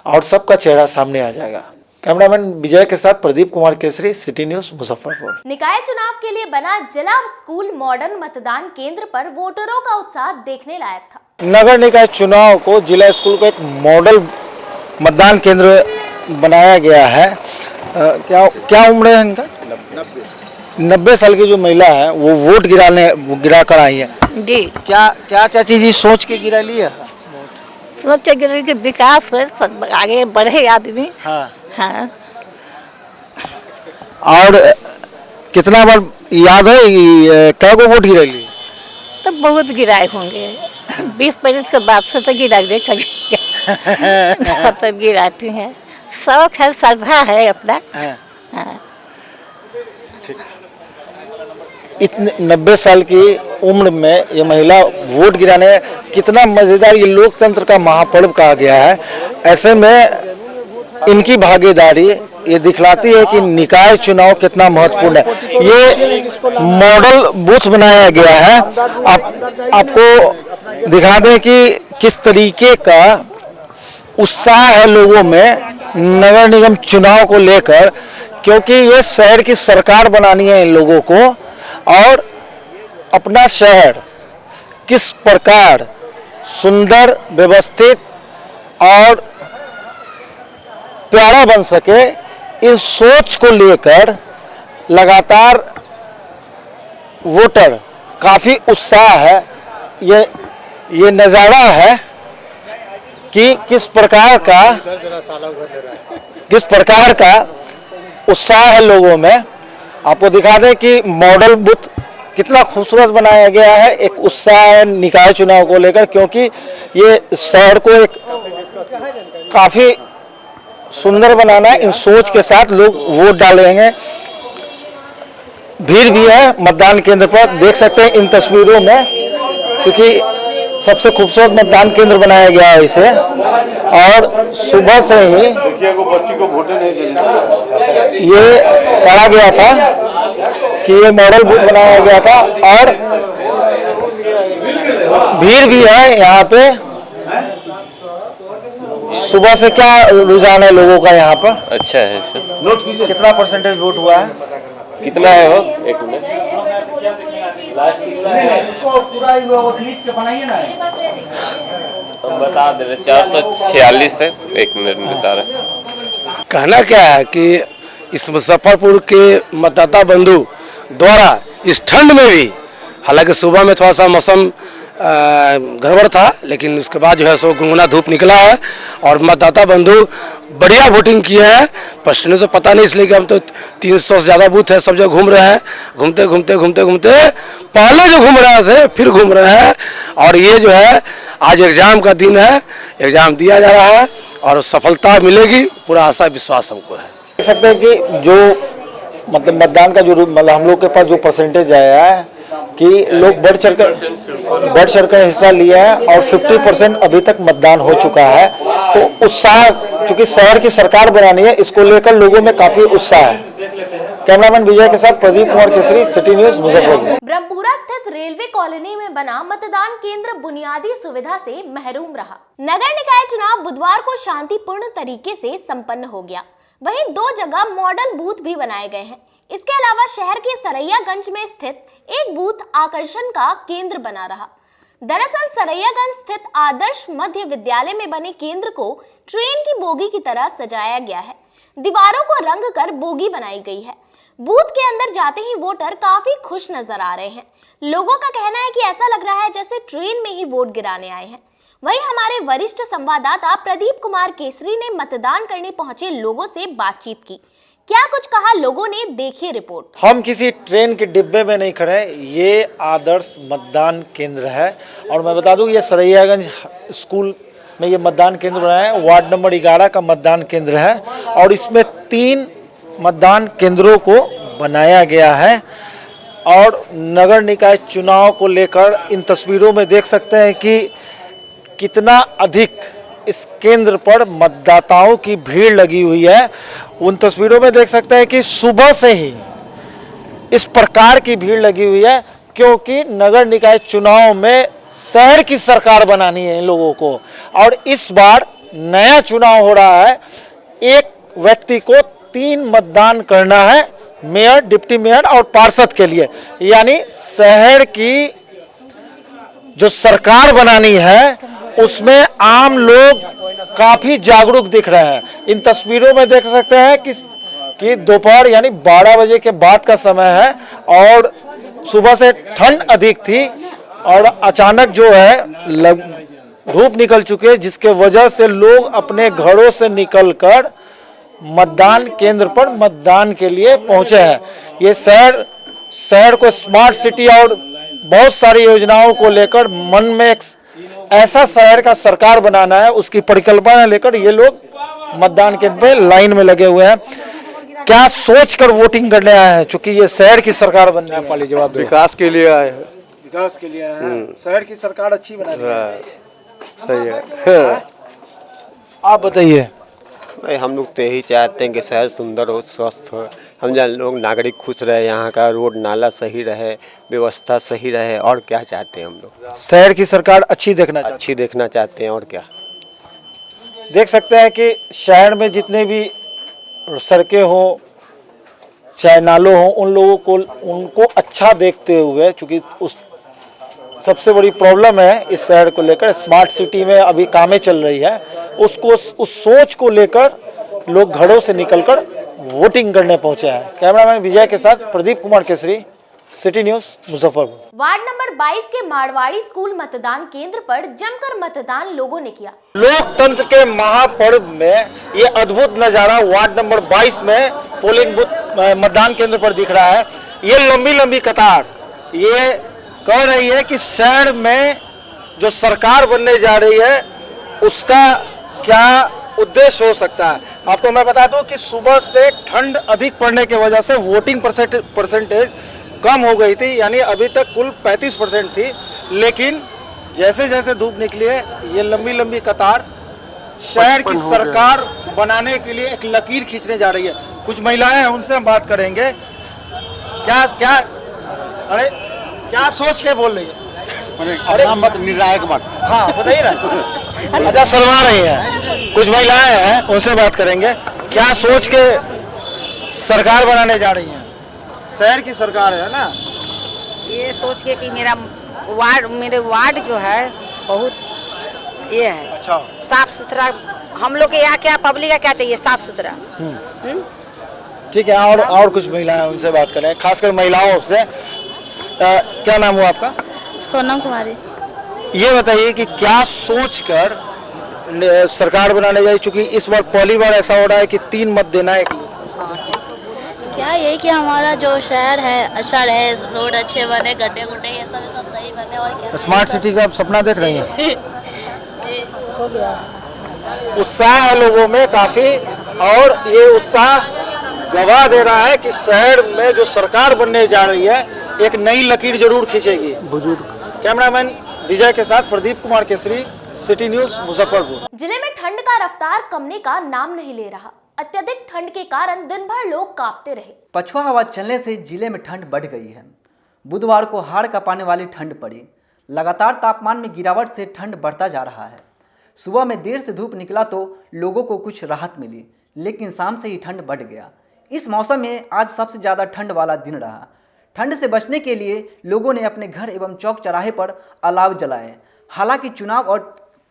और सबका चेहरा सामने आ जाएगा। कैमरामैन विजय के साथ प्रदीप कुमार केसरी, सिटी न्यूज़, मुजफ्फरपुर। निकाय चुनाव के लिए बना जिला स्कूल मॉडर्न मतदान केंद्र पर वोटरों का उत्साह देखने लायक था। नगर निकाय चुनाव को जिला स्कूल को एक मॉडल मतदान केंद्र बनाया गया है। क्या उम्र है इनका? 90 साल की जो महिला है वो वोट गिरा कर आई है जी। क्या चाची जी सोच के गिरा लिया? सोच के गिरा के विकास है, आगे बढ़े आदमी। हाँ हाँ। और कितना बार याद है क्या को वोट गिरा ली? तो बहुत गिराए होंगे 20-25 के बाद से तो गिरा दे तब गिराते हैं। शौक है, श्रद्धा है अपना। हाँ। इतने 90 साल की उम्र में ये महिला वोट गिराने, कितना मजेदार ये लोकतंत्र का महापर्व कहा गया है। ऐसे में इनकी भागीदारी ये दिखलाती है कि निकाय चुनाव कितना महत्वपूर्ण है। ये मॉडल बूथ बनाया गया है। आपको दिखा दें कि किस तरीके का उत्साह है लोगों में नगर निगम चुनाव को लेकर, क्योंकि ये शहर की सरकार बनानी है इन लोगों को और अपना शहर किस प्रकार सुंदर, व्यवस्थित और प्यारा बन सके, इस सोच को लेकर लगातार वोटर काफ़ी उत्साह है। ये नज़ारा है कि किस प्रकार का उत्साह है लोगों में। आपको दिखा दें कि मॉडल बूथ कितना खूबसूरत बनाया गया है। एक उत्साह है निकाय चुनाव को लेकर, क्योंकि ये शहर को एक काफ़ी सुंदर बनाना है। इन सोच के साथ लोग वोट डालेंगे। भीड़ भी है मतदान केंद्र पर, देख सकते हैं इन तस्वीरों में, क्योंकि सबसे खूबसूरत मतदान केंद्र बनाया गया है इसे, और सुबह से ही ये कहा गया था कि ये मॉडल बूथ बनाया गया था, और भीड़ भी है यहाँ पे। सुबह से क्या रुझान है लोगों का यहाँ पर? अच्छा है सर। कितना परसेंटेज वोट हुआ है? कितना है वो? एक मिनट हम बता दे रहे 446 है। एक मिनट में बता रहे। कहना क्या है कि इस मुजफ्फरपुर के मतदाता बंधु द्वारा इस ठंड में भी, हालांकि सुबह में थोड़ा सा मौसम गड़बड़ था, लेकिन उसके बाद जो है सो गुनगुना धूप निकला है और मतदाता बंधु बढ़िया वोटिंग किए हैं। प्रश्न तो पता नहीं, इसलिए कि हम तो 300 से ज़्यादा बूथ है, सब जगह घूम रहे हैं। घूमते घूमते घूमते घूमते पहले जो घूम रहे थे फिर घूम रहे हैं, और ये जो है आज एग्ज़ाम का दिन है, एग्ज़ाम दिया जा रहा है और सफलता मिलेगी, पूरा आशा विश्वास हमको है। देख सकते हैं कि जो मतलब मतदान का जो मतलब हम लोग के पास जो परसेंटेज आया है कि लोग बढ़ चढ़कर हिस्सा लिया है, और 50% अभी तक मतदान हो चुका है। तो उत्साह, चूंकि शहर की सरकार बनानी है, इसको लेकर लोगों में काफी उत्साह है। कैमरामैन विजय के साथ प्रदीप कुमार केसरी, सिटी न्यूज, मुजफ्फरपुर। ब्रह्मपुरा स्थित रेलवे कॉलोनी में बना मतदान केंद्र बुनियादी सुविधा से महरूम रहा। नगर निकाय चुनाव बुधवार को शांतिपूर्ण तरीके से संपन्न हो गया। वहीं 2 जगह मॉडल बूथ भी बनाए गए हैं। इसके अलावा शहर के सरैयागंज में स्थित एक बूथ आकर्षण का केंद्र बना रहा। दरअसल सरैयागंज स्थित आदर्श मध्य विद्यालय में बने केंद्र को ट्रेन की बोगी की तरह सजाया गया है। दीवारों को रंग कर बोगी बनाई गई है। बूथ के अंदर जाते ही वोटर काफी खुश नजर आ रहे हैं। लोगों का कहना है कि ऐसा लग रहा है जैसे ट्रेन में ही वोट गिराने आए हैं। वहीं हमारे वरिष्ठ संवाददाता प्रदीप कुमार केसरी ने मतदान करने पहुंचे लोगों से बातचीत की। क्या कुछ कहा लोगों ने, देखिए रिपोर्ट। हम किसी ट्रेन के डिब्बे में नहीं खड़े, ये आदर्श मतदान केंद्र है, और मैं बता दूं ये सरैयागंज स्कूल में ये मतदान केंद्र बनाया है। वार्ड नंबर 11 का मतदान केंद्र है, और इसमें 3 मतदान केंद्रों को बनाया गया है। और नगर निकाय चुनाव को लेकर इन तस्वीरों में देख सकते हैं कि कितना अधिक इस केंद्र पर मतदाताओं की भीड़ लगी हुई है। उन तस्वीरों में देख सकते हैं कि सुबह से ही इस प्रकार की भीड़ लगी हुई है, क्योंकि नगर निकाय चुनाव में शहर की सरकार बनानी है इन लोगों को, और इस बार नया चुनाव हो रहा है। एक व्यक्ति को 3 मतदान करना है, मेयर, डिप्टी मेयर और पार्षद के लिए, यानी शहर की जो सरकार बनानी है उसमें आम लोग काफी जागरूक दिख रहे हैं। इन तस्वीरों में देख सकते हैं कि दोपहर यानी 12 बजे के बाद का समय है, और सुबह से ठंड अधिक थी, और अचानक जो है धूप निकल चुके हैं, जिसके वजह से लोग अपने घरों से निकलकर मतदान केंद्र पर मतदान के लिए पहुंचे हैं। ये शहर को स्मार्ट सिटी और बहुत सारी योजनाओं को लेकर मन में एक ऐसा शहर का सरकार बनाना है, उसकी परिकल्पना लेकर ये लोग मतदान केंद्र पे लाइन में लगे हुए हैं। क्या सोचकर वोटिंग करने आए हैं, चूंकि ये शहर की सरकार बनने वाली? जवाब दो। विकास के लिए आए हैं। विकास के लिए आए हैं। शहर की सरकार अच्छी बनानी है। सही है। आप बताइए। नहीं, हम लोग तो यही चाहते हैं कि शहर सुंदर हो, स्वस्थ हो, हम लोग नागरिक खुश रहे, यहाँ का रोड नाला सही रहे, व्यवस्था सही रहे, और क्या चाहते हैं हम लोग? शहर की सरकार अच्छी देखना चाहते हैं, और क्या। देख सकते हैं कि शहर में जितने भी सड़कें हो, चाहे नालों हो, उन लोगों को उनको अच्छा देखते हुए, चूँकि उस सबसे बड़ी प्रॉब्लम है इस शहर को लेकर, स्मार्ट सिटी में अभी कामें चल रही है, उसको उस सोच को लेकर लोग घरों से निकलकर वोटिंग करने पहुंचे हैं। कैमरामैन विजय के साथ Pradeep Kumar Kesari, city news, Muzaffarpur. Ward number 22 के मारवाड़ी स्कूल मतदान केंद्र पर जमकर मतदान लोगों ने किया। लोकतंत्र के महापर्व में ये अद्भुत नजारा वार्ड नंबर 22 में पोलिंग बूथ मतदान केंद्र पर दिख रहा है। ये लंबी लंबी कतार ये कह रही है कि शहर में जो सरकार बनने जा रही है उसका क्या उद्देश्य हो सकता है। आपको मैं बता दूं कि सुबह से ठंड अधिक पड़ने की वजह से वोटिंग परसेंटेज कम हो गई थी, यानी अभी तक कुल 35% थी, लेकिन जैसे जैसे धूप निकली है ये लंबी लंबी कतार शहर की सरकार बनाने के लिए एक लकीर खींचने जा रही है। कुछ महिलाएं हैं, उनसे हम बात करेंगे। क्या सोच के बोल रही है? अरे मत निर्णायक मत, हाँ बताइए ना। अच्छा शर्मा रही है। कुछ महिलाएं हैं, उनसे बात करेंगे। क्या सोच के सरकार बनाने जा रही हैं? शहर की सरकार है ना। ये सोच के कि मेरे वार्ड जो है बहुत ये है, अच्छा साफ सुथरा। हम लोग के यहाँ क्या पब्लिक का क्या चाहिए, साफ सुथरा। ठीक है, और कुछ महिलाएं हैं, उनसे बात करें, खासकर महिलाओं से। क्या नाम हुआ आपका? सोनम कुमारी। ये बताइए कि क्या सोचकर सरकार बनाने जाए, चूंकि इस बार पहली बार ऐसा हो रहा है कि 3 मत देना है। क्या ये कि हमारा जो शहर है अच्छा रहे, रोड अच्छे बने, गड्ढे गुड्ढे ये सब सही बने, और क्या स्मार्ट सिटी का आप सपना देख रही हैं? जी हो गया। उत्साह है लोगों में काफी, और ये उत्साह गवाह दे रहा है कि शहर में जो सरकार बनने जा रही है एक नई लकीर जरूर खींचेगी। कैमरामैन विजय के साथ प्रदीप कुमार केसरी, सिटी न्यूज, मुजफ्फरपुर। जिले में ठंड का रफ्तार कमने का नाम नहीं ले रहा। अत्यधिक ठंड के कारण दिन भर लोग कांपते रहे। पछुआ हवा चलने से जिले में ठंड बढ़ गई है। बुधवार को हाड़ कांपाने वाली ठंड पड़ी। लगातार तापमान में गिरावट से ठंड बढ़ता जा रहा है। सुबह में देर से धूप निकला तो लोगों को कुछ राहत मिली, लेकिन शाम से ही ठंड बढ़ गया। इस मौसम में आज सबसे ज़्यादा ठंड वाला दिन रहा। ठंड से बचने के लिए लोगों ने अपने घर एवं चौक चौराहे पर अलाव जलाए। हालांकि चुनाव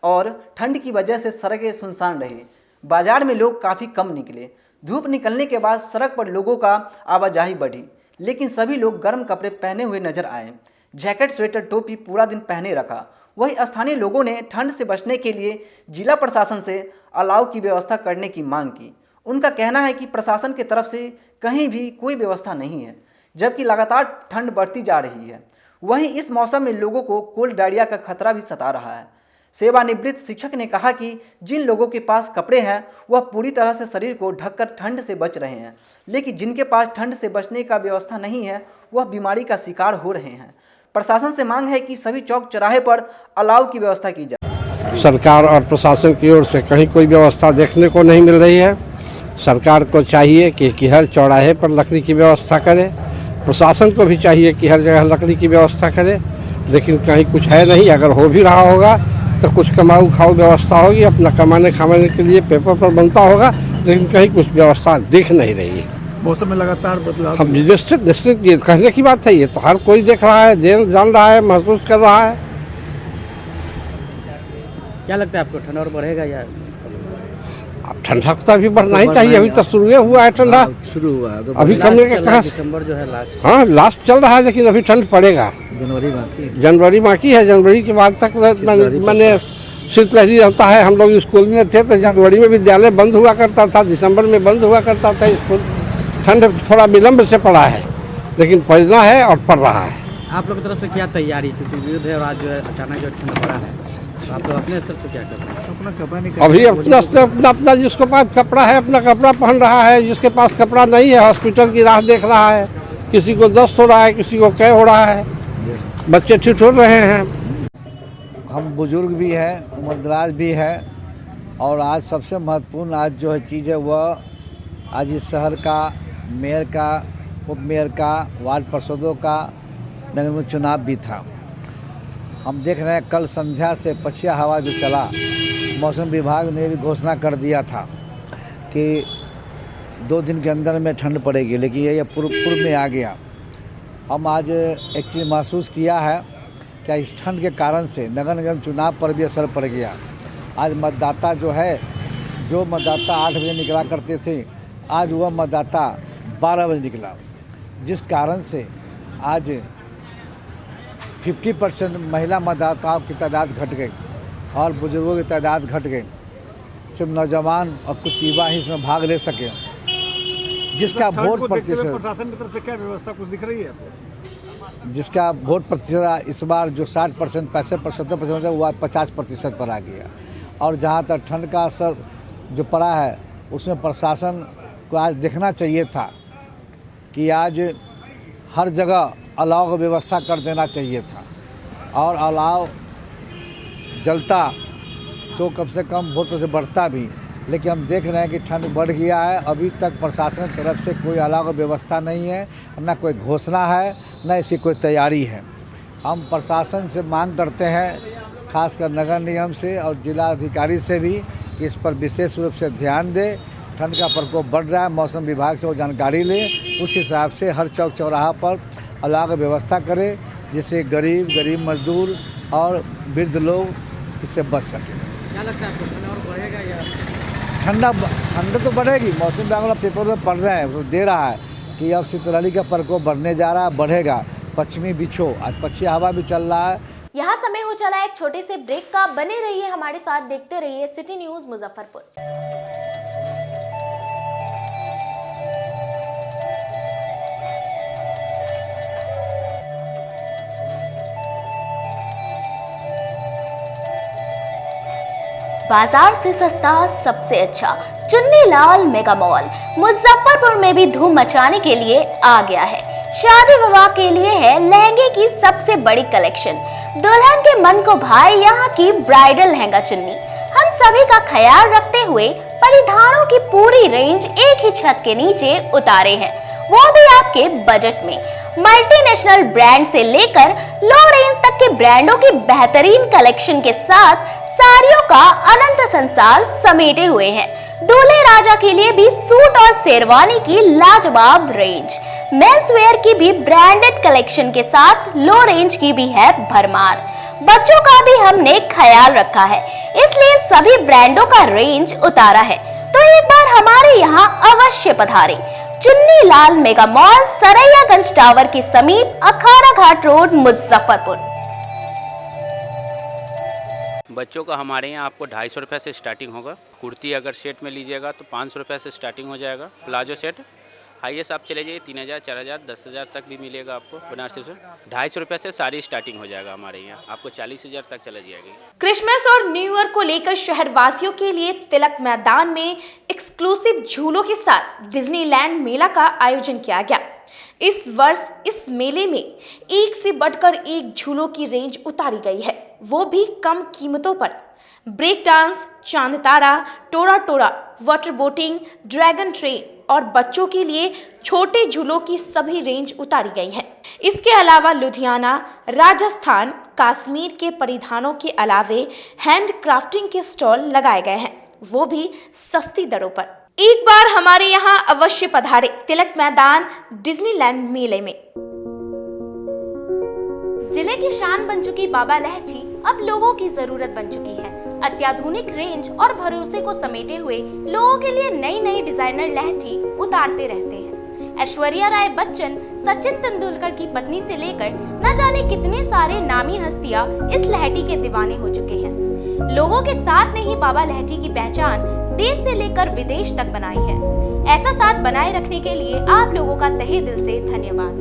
और ठंड की वजह से सड़कें सुनसान रही। बाजार में लोग काफ़ी कम निकले। धूप निकलने के बाद सड़क पर लोगों का आवाजाही बढ़ी, लेकिन सभी लोग गर्म कपड़े पहने हुए नजर आए। जैकेट, स्वेटर, टोपी पूरा दिन पहने रखा। वहीं स्थानीय लोगों ने ठंड से बचने के लिए जिला प्रशासन से अलाव की व्यवस्था करने की मांग की। उनका कहना है कि प्रशासन की तरफ से कहीं भी कोई व्यवस्था नहीं है, जबकि लगातार ठंड बढ़ती जा रही है। वहीं इस मौसम में लोगों को कोल्ड डायरिया का खतरा भी सता रहा है। सेवानिवृत्त शिक्षक ने कहा कि जिन लोगों के पास कपड़े हैं वह पूरी तरह से शरीर को ढककर ठंड से बच रहे हैं, लेकिन जिनके पास ठंड से बचने का व्यवस्था नहीं है वह बीमारी का शिकार हो रहे हैं। प्रशासन से मांग है कि सभी चौक चौराहे पर अलाव की व्यवस्था की जाए। सरकार और प्रशासन की ओर से कहीं कोई व्यवस्था देखने को नहीं मिल रही है। सरकार को चाहिए कि हर चौराहे पर लकड़ी की व्यवस्था करे। प्रशासन को भी चाहिए कि हर जगह लकड़ी की व्यवस्था करे, लेकिन कहीं कुछ है नहीं। अगर हो भी रहा होगा तो कुछ कमाऊ खाऊ व्यवस्था होगी, अपना कमाने खाने के लिए पेपर पर बनता होगा, लेकिन कहीं कुछ व्यवस्था दिख नहीं रही है। मौसम में लगातार बदलाव। हम निश्चित ये कहने की बात है, ये तो हर कोई देख रहा है, जान रहा है, महसूस कर रहा है। क्या लगता है आपको, ठंड और बढ़ेगा या? अब ठंडा तो भी बढ़ना ही चाहिए। अभी तो शुरू हुआ है ठंडा, शुरू हुआ है अभी कमरे का कहाँ। दिसंबर जो है लास्ट, हाँ लास्ट चल रहा है, लेकिन अभी ठंड पड़ेगा। जनवरी बाकी है। जनवरी के बाद तक मैंने शीतलहरी रहता है। हम लोग स्कूल में थे तो जनवरी में विद्यालय बंद हुआ करता था, दिसंबर में बंद हुआ करता था स्कूल। ठंड थोड़ा विलम्ब से पड़ा है, लेकिन पड़ना है और पड़ रहा है। आप लोग की तरफ से क्या तैयारी, क्योंकि युद्ध है और आज जो है अचानक जो ठंड पड़ा है, आप लोग अपने स्तर से क्या कर रहे हैं? अपना कपड़ा नहीं, अभी अपना जिसके पास कपड़ा है अपना कपड़ा पहन रहा है, जिसके पास कपड़ा नहीं है हॉस्पिटल की राह देख रहा है। किसी को दस्त हो रहा है, किसी को कै हो रहा है, बच्चे ठिठुर रहे हैं। हम बुजुर्ग भी हैं, उम्रदराज भी है, और आज सबसे महत्वपूर्ण आज जो है चीज़ है वह आज इस शहर का मेयर का, उप मेयर का, वार्ड पार्षदों का नगर निगम चुनाव भी था। हम देख रहे हैं कल संध्या से पछिया हवा जो चला, मौसम विभाग ने भी घोषणा कर दिया था कि 2 दिन के अंदर में ठंड पड़ेगी, लेकिन ये पूर्व में आ गया। हम आज एक चीज़ महसूस किया है कि इस ठंड के कारण से नगर निगम चुनाव पर भी असर पड़ गया। आज मतदाता जो है, जो मतदाता 8 बजे निकला करते थे, आज वह मतदाता 12 बजे निकला, जिस कारण से आज 50% महिला मतदाताओं की तादाद घट गई और बुजुर्गों की तादाद घट गई। सिर्फ नौजवान और कुछ युवा ही इसमें भाग ले सके, जिसका वोट प्रतिशत, प्रशासन की तरफ से क्या व्यवस्था कुछ दिख रही है आपको? जिसका वोट प्रतिशत इस बार जो 60%, 65%, 70% है, वह 50% पर आ गया। और जहाँ तक ठंड का असर जो पड़ा है, उसमें प्रशासन को आज देखना चाहिए था कि आज हर जगह अलाव की व्यवस्था कर देना चाहिए था, और अलाव जलता तो कम से कम वोट से बढ़ता भी, लेकिन हम देख रहे हैं कि ठंड बढ़ गया है। अभी तक प्रशासन की तरफ से कोई अलग व्यवस्था नहीं है, ना कोई घोषणा है, ना ऐसी कोई तैयारी है। हम प्रशासन से मांग करते हैं, खासकर नगर निगम से और जिला अधिकारी से भी, कि इस पर विशेष रूप से ध्यान दे। ठंड का प्रकोप बढ़ रहा है, मौसम विभाग से वो जानकारी ले, उस हिसाब से हर चौक चौराहा पर अलग व्यवस्था करे, जिससे गरीब मजदूर और वृद्ध लोग इससे बच सकें। क्या लगता है आपको, ठंड और बढ़ेगा या? ठंड तो बढ़ेगी। मौसम विभाग वाला पेपर में पढ़ रहे हैं, वो दे रहा है कि अब शीतलहरी का प्रकोप बढ़ने जा रहा है, बढ़ेगा। पश्चिमी विक्षोभ, आज पश्चिमी हवा भी चल रहा है। यहाँ समय हो चला एक छोटे से ब्रेक का। बने रहिए हमारे साथ, देखते रहिए सिटी न्यूज मुजफ्फरपुर। बाजार से सस्ता सबसे अच्छा चुन्नीलाल मेगा मॉल मुजफ्फरपुर में भी धूम मचाने के लिए आ गया है। शादी विवाह के लिए है लहंगे की सबसे बड़ी कलेक्शन। दुल्हन के मन को भाए यहाँ की ब्राइडल लहंगा चुन्नी। हम सभी का ख्याल रखते हुए परिधानों की पूरी रेंज एक ही छत के नीचे उतारे हैं, वो भी आपके बजट में। मल्टीनेशनल ब्रांड से लेकर लो रेंज तक के ब्रांडों की बेहतरीन कलेक्शन के साथ साड़ियों का अनंत संसार समेटे हुए हैं। दूल्हे राजा के लिए भी सूट और शेरवानी की लाजवाब रेंज। मेंस वेयर की भी ब्रांडेड कलेक्शन के साथ लो रेंज की भी है भरमार। बच्चों का भी हमने ख्याल रखा है, इसलिए सभी ब्रांडों का रेंज उतारा है। तो एक बार हमारे यहाँ अवश्य पधारें। Chunnilal mega mall, Saraiyaganj tower के समीप, अखाड़ा घाट रोड, मुजफ्फरपुर। बच्चों का हमारे यहाँ आपको 250 रुपये से स्टार्टिंग होगा। कुर्ती अगर सेट में लीजिएगा तो 500 रुपये से स्टार्टिंग हो जाएगा। प्लाजो सेट हाईएस्ट आप चले जाइए 3000, 4000, 10,000 तक भी मिलेगा आपको। बनारसी से 250 रुपये से सारी स्टार्टिंग हो जाएगा हमारे यहाँ, आपको 40,000 तक चला जाएगी। क्रिसमस और न्यू ईयर को लेकर शहरवासियों के लिए तिलक मैदान में एक्सक्लूसिव झूलों के साथ डिज्नीलैंड मेला का आयोजन किया गया। इस वर्ष इस मेले में एक से बढ़कर एक झूलों की रेंज उतारी गई है, वो भी कम कीमतों पर। ब्रेक डांस, चांद तारा, टोरा टोरा, वाटर बोटिंग, ड्रैगन ट्रेन और बच्चों के लिए छोटे झूलों की सभी रेंज उतारी गई है। इसके अलावा लुधियाना, राजस्थान, कश्मीर के परिधानों के अलावे हैंड क्राफ्टिंग के स्टॉल लगाए गए हैं, वो भी सस्ती दरों पर। एक बार हमारे यहाँ अवश्य पधारे तिलक मैदान डिज्नीलैंड मेले में। जिले की शान बन चुकी बाबा लहठी अब लोगों की जरूरत बन चुकी है। अत्याधुनिक रेंज और भरोसे को समेटे हुए लोगों के लिए नई नई डिजाइनर लहठी उतारते रहते हैं। ऐश्वर्या राय बच्चन, सचिन तेंदुलकर की पत्नी से लेकर न जाने कितने सारे नामी हस्तियां इस लहठी के दीवाने हो चुके हैं। लोगों के साथ ने ही बाबा लहठी की पहचान देश से लेकर विदेश तक बनाई है। ऐसा साथ बनाए रखने के लिए आप लोगों का तहे दिल से धन्यवाद।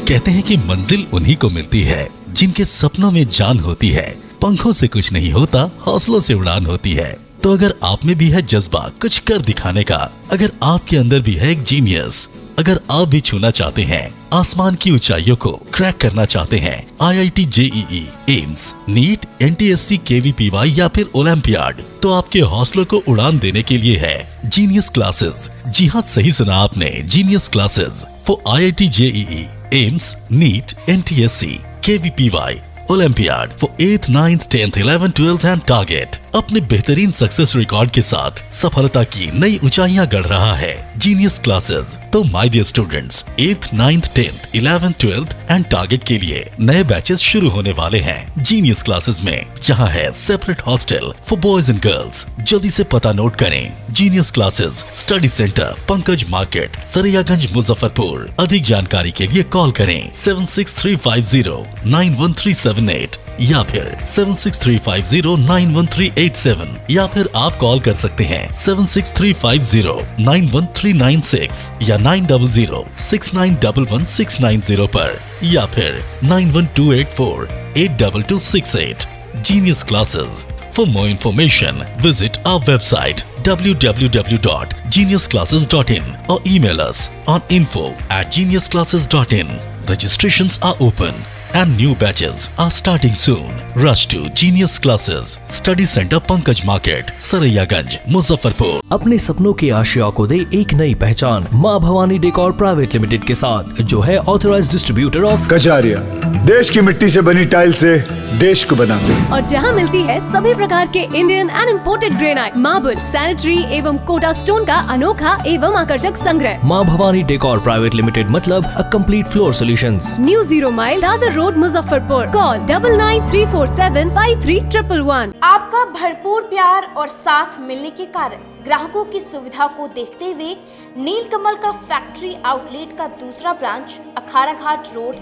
कहते हैं कि मंजिल उन्हीं को मिलती है जिनके सपनों में जान होती है। पंखों से कुछ नहीं होता, हौसलों से उड़ान होती है। तो अगर आप में भी है जज्बा कुछ कर दिखाने का, अगर आपके अंदर भी है एक जीनियस, अगर आप भी छूना चाहते हैं आसमान की ऊंचाइयों को, क्रैक करना चाहते हैं IIT JEE, AIIMS, NEET, NTSC, KVPY या फिर ओलंपियाड, तो आपके हौसलों को उड़ान देने के लिए है जीनियस क्लासेस। जी हाँ, सही सुना आपने, genius classes for IIT JEE, AIIMS, NEET, NTSC, KVPY, olympiad for 8th, 9th, 10th, 11th, 12th and target. अपने बेहतरीन सक्सेस रिकॉर्ड के साथ सफलता की नई ऊंचाइयां गढ़ रहा है जीनियस क्लासेस। तो my dear students, 8th, 9th, 10th, 11th, 12th and target के लिए नए बैचेस शुरू होने वाले हैं जीनियस क्लासेस में, जहां है separate hostel for boys and girls. जल्दी से पता नोट करें। Genius classes, study centre, Pankaj market, Saraiyaganj, Muzaffarpur. अधिक जानकारी के लिए कॉल करें 7635091378 या फिर 7635091387 या फिर आप कॉल कर सकते हैं 7635091396 या 9006911690 पर या फिर 9128482268। Genius Classes. For more information, visit our website www.geniusclasses.in or email us on info@geniusclasses.in. Registrations are open and new batches are starting soon. Rush to Genius Classes, Study Center Pankaj Market, Saraiyaganj, Muzaffarpur. अपने सपनों की आशिया को दे एक नई पहचान माँ Bhavani decor private limited के साथ, जो है ऑथराइज्ड डिस्ट्रीब्यूटर ऑफ कजारिया। देश की मिट्टी से बनी टाइल से देश को बनाते हैं। और जहां मिलती है सभी प्रकार के Indian and imported granite, marble, sanitary एवं कोटा स्टोन का अनोखा एवं आकर्षक संग्रह। माँ भवानी डेकोर प्राइवेट लिमिटेड मतलब a complete floor solutions. New 0 mile Dadar road, Muzaffarpur. Call 9934753111। आपका भरपूर प्यार और साथ मिलने के कारण ग्राहकों की सुविधा को देखते हुए नीलकमल का फैक्ट्री आउटलेट का दूसरा ब्रांच अखाड़ा घाट रोड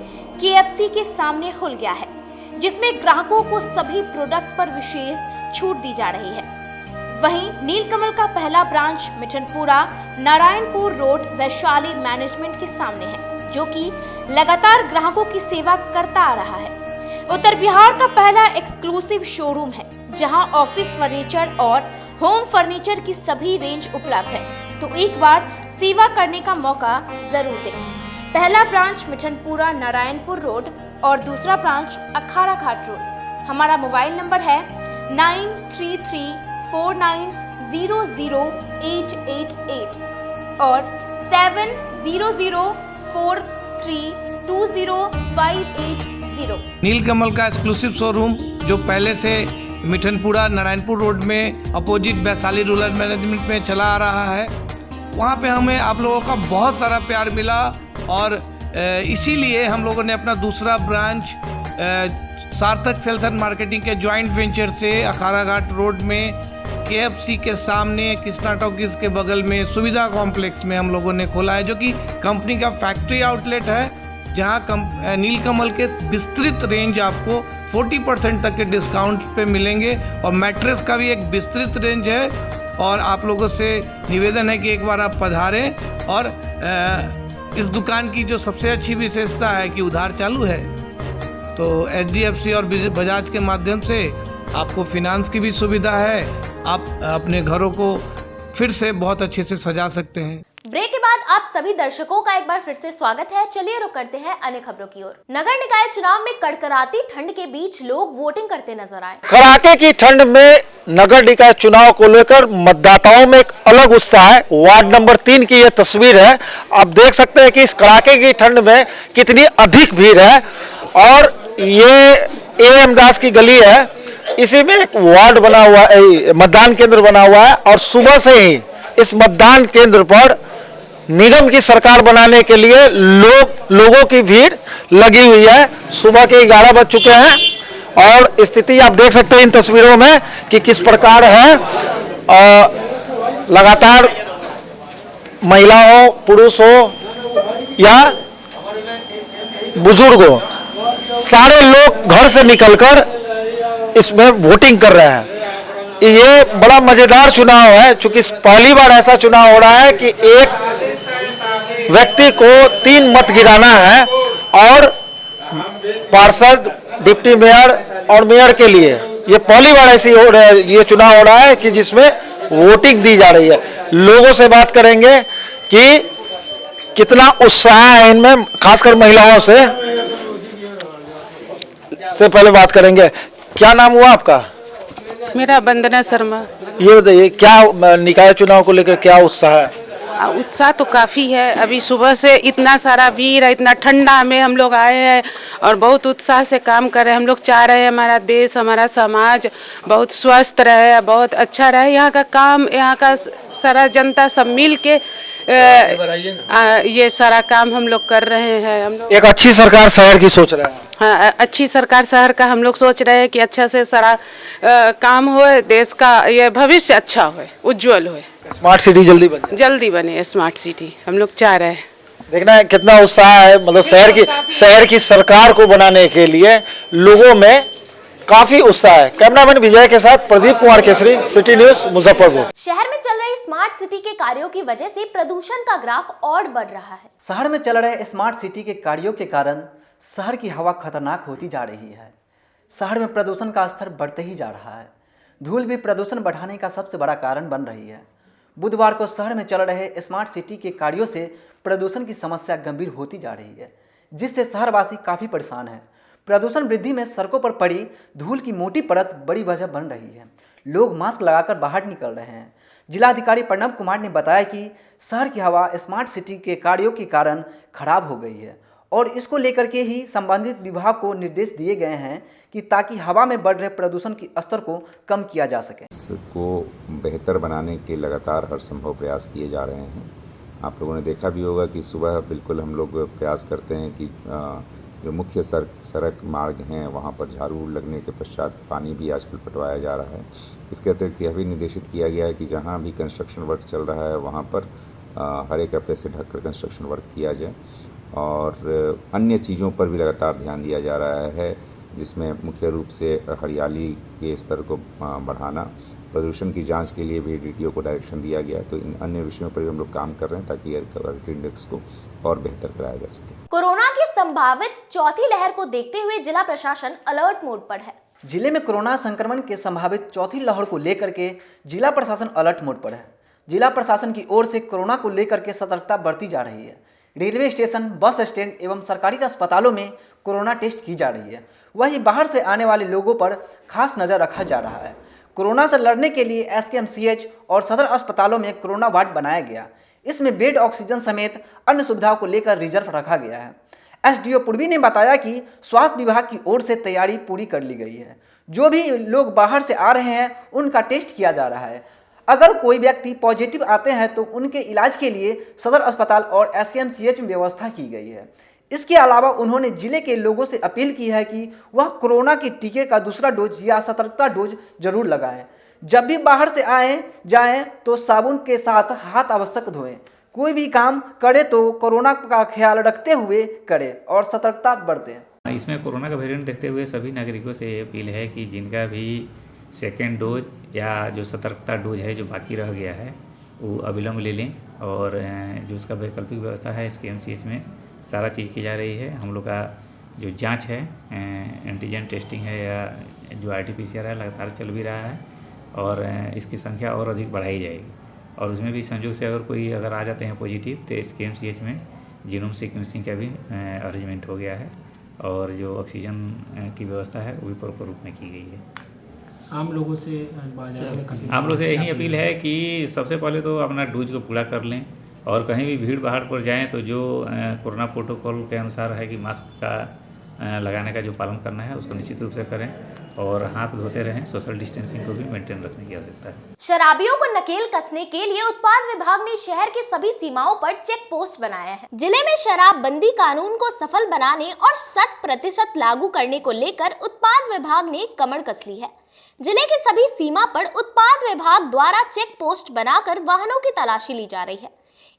KFC के सामने खुल गया है, जिसमें ग्राहकों को सभी प्रोडक्ट पर विशेष छूट दी जा रही है। वहीं नीलकमल का पहला branch Mithanpura Narayanpur road Vaishali management के सामने है, जो कि लगातार ग्राहकों की सेवा करता आ रहा है। उत्तर बिहार का पहला एक्सक्लूसिव शोरूम है, जहां ऑफिस फर्नीचर और होम फर्नीचर की सभी रेंज उपलब्ध है, तो एक बार सेवा करने का मौका जरूर दें। पहला ब्रांच मिठनपुरा नारायणपुर रोड और दूसरा ब्रांच अखाड़ा घाट रोड। हमारा मोबाइल नंबर है 9334900888 और 7004320580। नीलकमल का एक्सक्लूसिव शोरूम जो पहले से मिठनपुरा नारायणपुर रोड में अपोजिट वैशाली रूरल मैनेजमेंट में चला आ रहा है, वहाँ पे हमें आप लोगों का बहुत सारा प्यार मिला और इसीलिए हम लोगों ने अपना दूसरा ब्रांच सार्थक सेल्स एंड मार्केटिंग के जॉइंट वेंचर से अखाड़ा घाट रोड में KFC के सामने कृष्णा टॉकीज के बगल में सुविधा कॉम्प्लेक्स में हम लोगों ने खोला है, जो कि कंपनी का फैक्ट्री आउटलेट है, जहां नीलकमल के विस्तृत रेंज आपको 40% तक के डिस्काउंट पे मिलेंगे और मैट्रेस का भी एक विस्तृत रेंज है। और आप लोगों से निवेदन है कि एक बार आप पधारें। और इस दुकान की जो सबसे अच्छी विशेषता है कि उधार चालू है, तो HDFC और बजाज के माध्यम से आपको फिनांस की भी सुविधा है। आप अपने घरों को फिर से बहुत अच्छे से सजा सकते हैं। ब्रेक के बाद आप सभी दर्शकों का एक बार फिर से स्वागत है। चलिए रुक करते हैं अन्य खबरों की ओर। नगर निकाय चुनाव में कड़कड़ाती ठंड के बीच लोग वोटिंग करते नजर आए। कड़ाके की ठंड में नगर निकाय चुनाव को लेकर मतदाताओं में एक अलग उत्साह है। वार्ड नंबर 3 की यह तस्वीर है। आप देख सकते हैं कि इस कड़ाके की ठंड में कितनी अधिक भीड़ है। और ये AM दास की गली है, इसी में एक वार्ड बना हुआ है, मतदान केंद्र बना हुआ है। और सुबह से ही इस मतदान केंद्र पर निगम की सरकार बनाने के लिए लोगों की भीड़ लगी हुई है। सुबह के 11 बज चुके हैं और स्थिति आप देख सकते हैं इन तस्वीरों में कि किस प्रकार है। लगातार महिला हो, पुरुष हो या बुजुर्ग हो, सारे लोग घर से निकलकर इसमें वोटिंग कर रहे हैं। ये बड़ा मजेदार चुनाव है, क्योंकि पहली बार ऐसा चुनाव हो रहा है कि एक व्यक्ति को 3 मत गिराना है और पार्षद, डिप्टी मेयर और मेयर के लिए ये पहली बार ऐसी ये चुनाव हो रहा है कि जिसमें वोटिंग दी जा रही है। लोगों से बात करेंगे कि कितना उत्साह है इनमें, खासकर महिलाओं से पहले बात करेंगे। क्या नाम हुआ आपका? मेरा वंदना शर्मा। ये बताइए, क्या निकाय चुनाव को लेकर क्या उत्साह है? उत्साह तो काफ़ी है। अभी सुबह से इतना सारा भीड़ है, इतना ठंडा में हम लोग आए हैं और बहुत उत्साह से काम कर रहे हैं। हम लोग चाह रहे हैं हमारा देश, हमारा समाज बहुत स्वस्थ रहे, बहुत अच्छा रहे। यहाँ का काम, यहाँ का सारा जनता सब मिल के ये सारा काम हम लोग कर रहे हैं। हम लोग एक अच्छी सरकार शहर की सोच रहे हैं। हाँ, अच्छी सरकार शहर का हम लोग सोच रहे हैं कि अच्छा से सारा काम होए, देश का ये भविष्य अच्छा होए, उज्जवल होए। स्मार्ट सिटी जल्दी बने स्मार्ट सिटी हम लोग चाह रहे हैं। देखना है कितना उत्साह है, मतलब शहर की सरकार को बनाने के लिए लोगों में काफी उत्साह है। कैमरामैन विजय के साथ प्रदीप कुमार केसरी, सिटी न्यूज, मुजफ्फरपुर। शहर में चल रही स्मार्ट सिटी के कार्यों की वजह से प्रदूषण का ग्राफ और बढ़ रहा है। शहर में चल रहे स्मार्ट सिटी के कार्यों के कारण शहर की हवा खतरनाक होती जा रही है। शहर में प्रदूषण का स्तर बढ़ते ही जा रहा है। धूल भी प्रदूषण बढ़ाने का सबसे बड़ा कारण बन रही है। बुधवार को शहर में चल रहे स्मार्ट सिटी के कार्यों से प्रदूषण की समस्या गंभीर होती जा रही है, जिससे शहरवासी काफ़ी परेशान हैं। प्रदूषण वृद्धि में सड़कों पर पड़ी धूल की मोटी परत बड़ी वजह बन रही है। लोग मास्क लगाकर बाहर निकल रहे हैं। जिलाधिकारी प्रणव कुमार ने बताया कि शहर की हवा स्मार्ट सिटी के कार्यों के कारण खराब हो गई है और इसको लेकर के ही संबंधित विभाग को निर्देश दिए गए हैं कि ताकि हवा में बढ़ रहे प्रदूषण के स्तर को कम किया जा सके। इसको बेहतर बनाने के लगातार हर संभव प्रयास किए जा रहे हैं। आप लोगों ने देखा भी होगा कि सुबह बिल्कुल हम लोग प्रयास करते हैं कि जो मुख्य सड़क मार्ग हैं वहाँ पर झाड़ू लगने के पश्चात पानी भी आजकल पटवाया जा रहा है। इसके अतिरिक्त यह भी निर्देशित किया गया है कि जहाँ भी कंस्ट्रक्शन वर्क चल रहा है वहाँ पर हरे कपड़े से ढककर कंस्ट्रक्शन वर्क किया जाए और अन्य चीज़ों पर भी लगातार ध्यान दिया जा रहा है, जिसमें मुख्य रूप से हरियाली के स्तर को बढ़ाना, प्रदूषण की जांच के लिए भी डीटीओ को डायरेक्शन दिया गया। तो इन अन्य विषयों पर भी हम लोग काम कर रहे हैं ताकि एयर क्वालिटी इंडेक्स को और बेहतर कराया जा सके। कोरोना की संभावित चौथी लहर को देखते हुए जिला प्रशासन अलर्ट मोड पर है। जिले में कोरोना संक्रमण के संभावित चौथी लहर को लेकर के जिला प्रशासन अलर्ट मोड पर है। जिला प्रशासन की ओर से कोरोना को लेकर के सतर्कता बरती जा रही है। रेलवे स्टेशन, बस स्टैंड एवं सरकारी अस्पतालों में कोरोना टेस्ट की जा रही है। वहीं बाहर से आने वाले लोगों पर खास नज़र रखा जा रहा है। कोरोना से लड़ने के लिए एसकेएमसीएच और सदर अस्पतालों में कोरोना वार्ड बनाया गया। इसमें बेड, ऑक्सीजन समेत अन्य सुविधाओं को लेकर रिजर्व रखा गया है। एसडीओ पूर्वी ने बताया कि स्वास्थ्य विभाग की ओर से तैयारी पूरी कर ली गई है। जो भी लोग बाहर से आ रहे हैं उनका टेस्ट किया जा रहा है। अगर कोई व्यक्ति पॉजिटिव आते हैं तो उनके इलाज के लिए सदर अस्पताल और एसकेएमसीएच में व्यवस्था की गई है। इसके अलावा उन्होंने जिले के लोगों से अपील की है कि वह कोरोना के टीके का दूसरा डोज या सतर्कता डोज जरूर लगाएं। जब भी बाहर से जाएं तो साबुन के साथ हाथ अवश्य धोएं। कोई भी काम करे तो कोरोना का ख्याल रखते हुए करें और सतर्कता बरतें। इसमें कोरोना का वेरिएंट देखते हुए सभी नागरिकों से ये अपील है कि जिनका भी सेकेंड डोज या जो सतर्कता डोज है जो बाकी रह गया है वो अविलंब ले लें और जो उसका वैकल्पिक व्यवस्था है एसकेएमसीएच में सारा चीज़ की जा रही है। हम लोग का जो जांच है एंटीजन टेस्टिंग है या जो आरटीपीसीआर है लगातार चल भी रहा है और इसकी संख्या और अधिक बढ़ाई जाएगी और उसमें भी संयोग से अगर आ जाते हैं पॉजिटिव तो एसकेएमसीएच में जीनोम सीक्वेंसिंग का भी अरेंजमेंट हो गया है और जो ऑक्सीजन की व्यवस्था है वो भी प्रॉपर रूप में की गई है। आम लोगों से यही अपील है कि सबसे पहले तो अपना डोज को पूरा कर लें और कहीं भी भीड़ भाड़ पर जाएं तो जो कोरोना प्रोटोकॉल के अनुसार है कि मास्क का लगाने का जो पालन करना है उसको निश्चित रूप से करें और हाथ धोते रहें। सोशल डिस्टेंसिंग को भी मेंटेन रखने की आवश्यकता है। शराबियों को नकेल कसने के लिए उत्पाद विभाग ने शहर की सभी सीमाओं पर चेक पोस्ट बनाया है। जिले में शराबबंदी कानून को सफल बनाने और 100% लागू करने को लेकर उत्पाद विभाग ने कमर कस ली है। जिले की सभी सीमा पर उत्पाद विभाग द्वारा चेक पोस्ट बनाकर वाहनों की तलाशी ली जा रही है।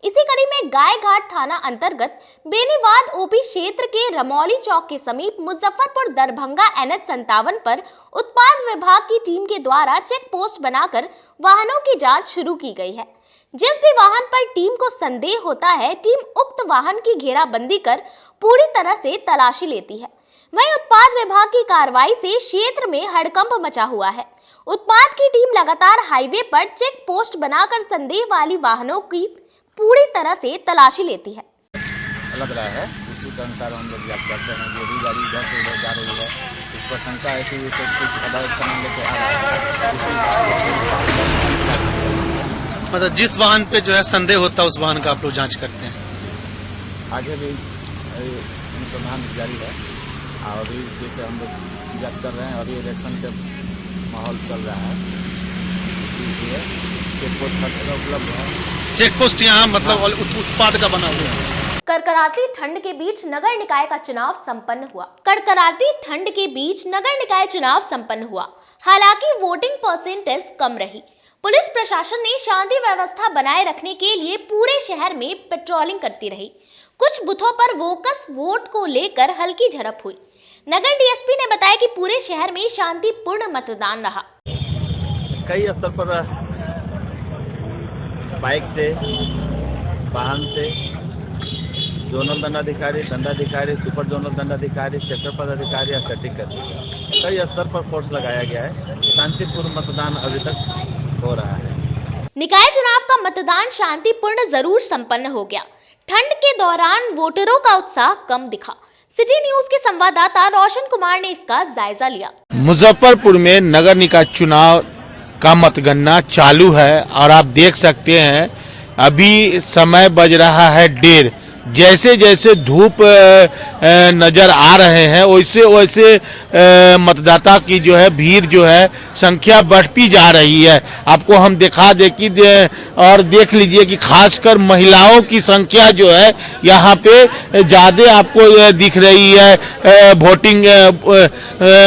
इसी कड़ी में गायघाट थाना अंतर्गत बेनीवाद ओपी क्षेत्र के रमौली चौक के समीप मुजफ्फरपुर दरभंगा NH57 पर उत्पाद विभाग की टीम के द्वारा चेक पोस्ट बनाकर वाहनों की जांच शुरू की गई है। जिस भी वाहन पर टीम को संदेह होता है, टीम उक्त वाहन की घेराबंदी कर पूरी तरह से तलाशी लेती है। वहीं उत्पाद विभाग की कार्रवाई से क्षेत्र में हड़कंप मचा हुआ है। उत्पाद की टीम लगातार हाईवे पर चेक पोस्ट बनाकर संदेह वाली वाहनों की पूरी तरह से तलाशी लेती है। लग रहा है उसी के अनुसार हम लोग जांच करते हैं। जो भी गाड़ी इधर से उधर जा रही है उस पर शंका है कि इसे कुछ अवैध सामान लेके आ रहा है। मतलब जिस वाहन पे जो है संदेह होता है उस वाहन का आप लोग जांच करते हैं। आगे भी अनुसंधान जारी है और अभी जैसे हम लोग जांच कर रहे हैं। अभी इलेक्शन का माहौल चल रहा है, इसलिए चेक पोस्ट हर जगह उपलब्ध है। चेक पोस्ट यहाँ मतलब उत्पाद का बना हुआ है। करकराती ठंड के बीच नगर निकाय का चुनाव संपन्न हुआ। करकराती ठंड के बीच नगर निकाय चुनाव संपन्न हुआ। हालांकि वोटिंग परसेंटेज कम रही। पुलिस प्रशासन ने शांति व्यवस्था बनाए रखने के लिए पूरे शहर में पेट्रोलिंग करती रही। कुछ बूथों पर वोकस वोट को लेकर हल्की झड़प हुई। नगर डीएसपी ने बताया कि पूरे शहर में शांतिपूर्ण मतदान रहा। कई स्तर पर बाइक से, वाहन से, जोनल दंडाधिकारी, सुपर जोनल दंडाधिकारी, सेक्टर पदाधिकारी या स्टैटिक कई स्तर पर फोर्स लगाया गया है। शांतिपूर्ण मतदान अभी तक हो रहा है। निकाय चुनाव का मतदान शांतिपूर्ण जरूर संपन्न हो गया। ठंड के दौरान वोटरों का उत्साह कम दिखा। सिटी न्यूज के संवाददाता रोशन कुमार ने इसका जायजा लिया। मुजफ्फरपुर में नगर निकाय चुनाव का मतगणना चालू है और आप देख सकते हैं अभी समय बज रहा है 1:30। जैसे जैसे धूप नजर आ रहे हैं वैसे वैसे मतदाता की जो है भीड़ जो है संख्या बढ़ती जा रही है। आपको हम दिखा दे कि और देख लीजिए कि खासकर महिलाओं की संख्या जो है यहाँ पे ज़्यादा आपको दिख रही है।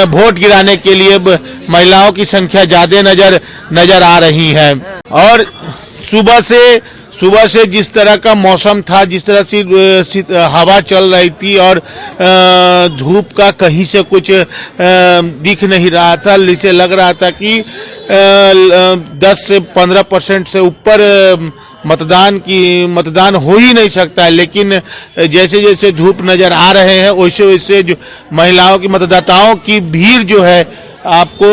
वोट गिराने के लिए महिलाओं की संख्या ज़्यादा नजर आ रही है। और सुबह से जिस तरह का मौसम था, जिस तरह से हवा चल रही थी और धूप का कहीं से कुछ दिख नहीं रहा था, जिसे लग रहा था कि 10 से 15% से ऊपर मतदान हो ही नहीं सकता है। लेकिन जैसे जैसे धूप नजर आ रहे हैं वैसे वैसे जो महिलाओं की मतदाताओं की भीड़ जो है आपको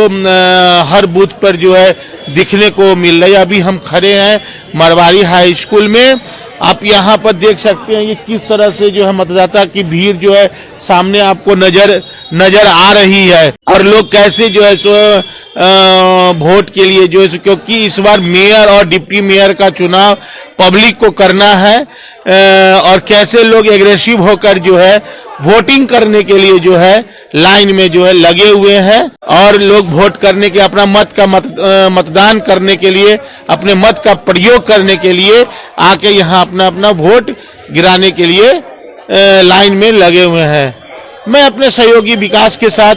हर बूथ पर जो है दिखने को मिल रही है। अभी हम खड़े हैं मरवाड़ी हाई स्कूल में। आप यहाँ पर देख सकते हैं ये किस तरह से जो है मतदाता की भीड़ जो है सामने आपको नजर आ रही है। और लोग कैसे जो है सो वोट के लिए जो है, क्योंकि इस बार मेयर और डिप्टी मेयर का चुनाव पब्लिक को करना है और कैसे लोग एग्रेसिव होकर जो है वोटिंग करने के लिए जो है लाइन में जो है लगे हुए हैं और लोग वोट करने के अपना मतदान करने के लिए अपने मत का प्रयोग करने के लिए आके यहाँ अपना वोट गिराने के लिए लाइन में लगे हुए हैं। मैं अपने सहयोगी विकास के साथ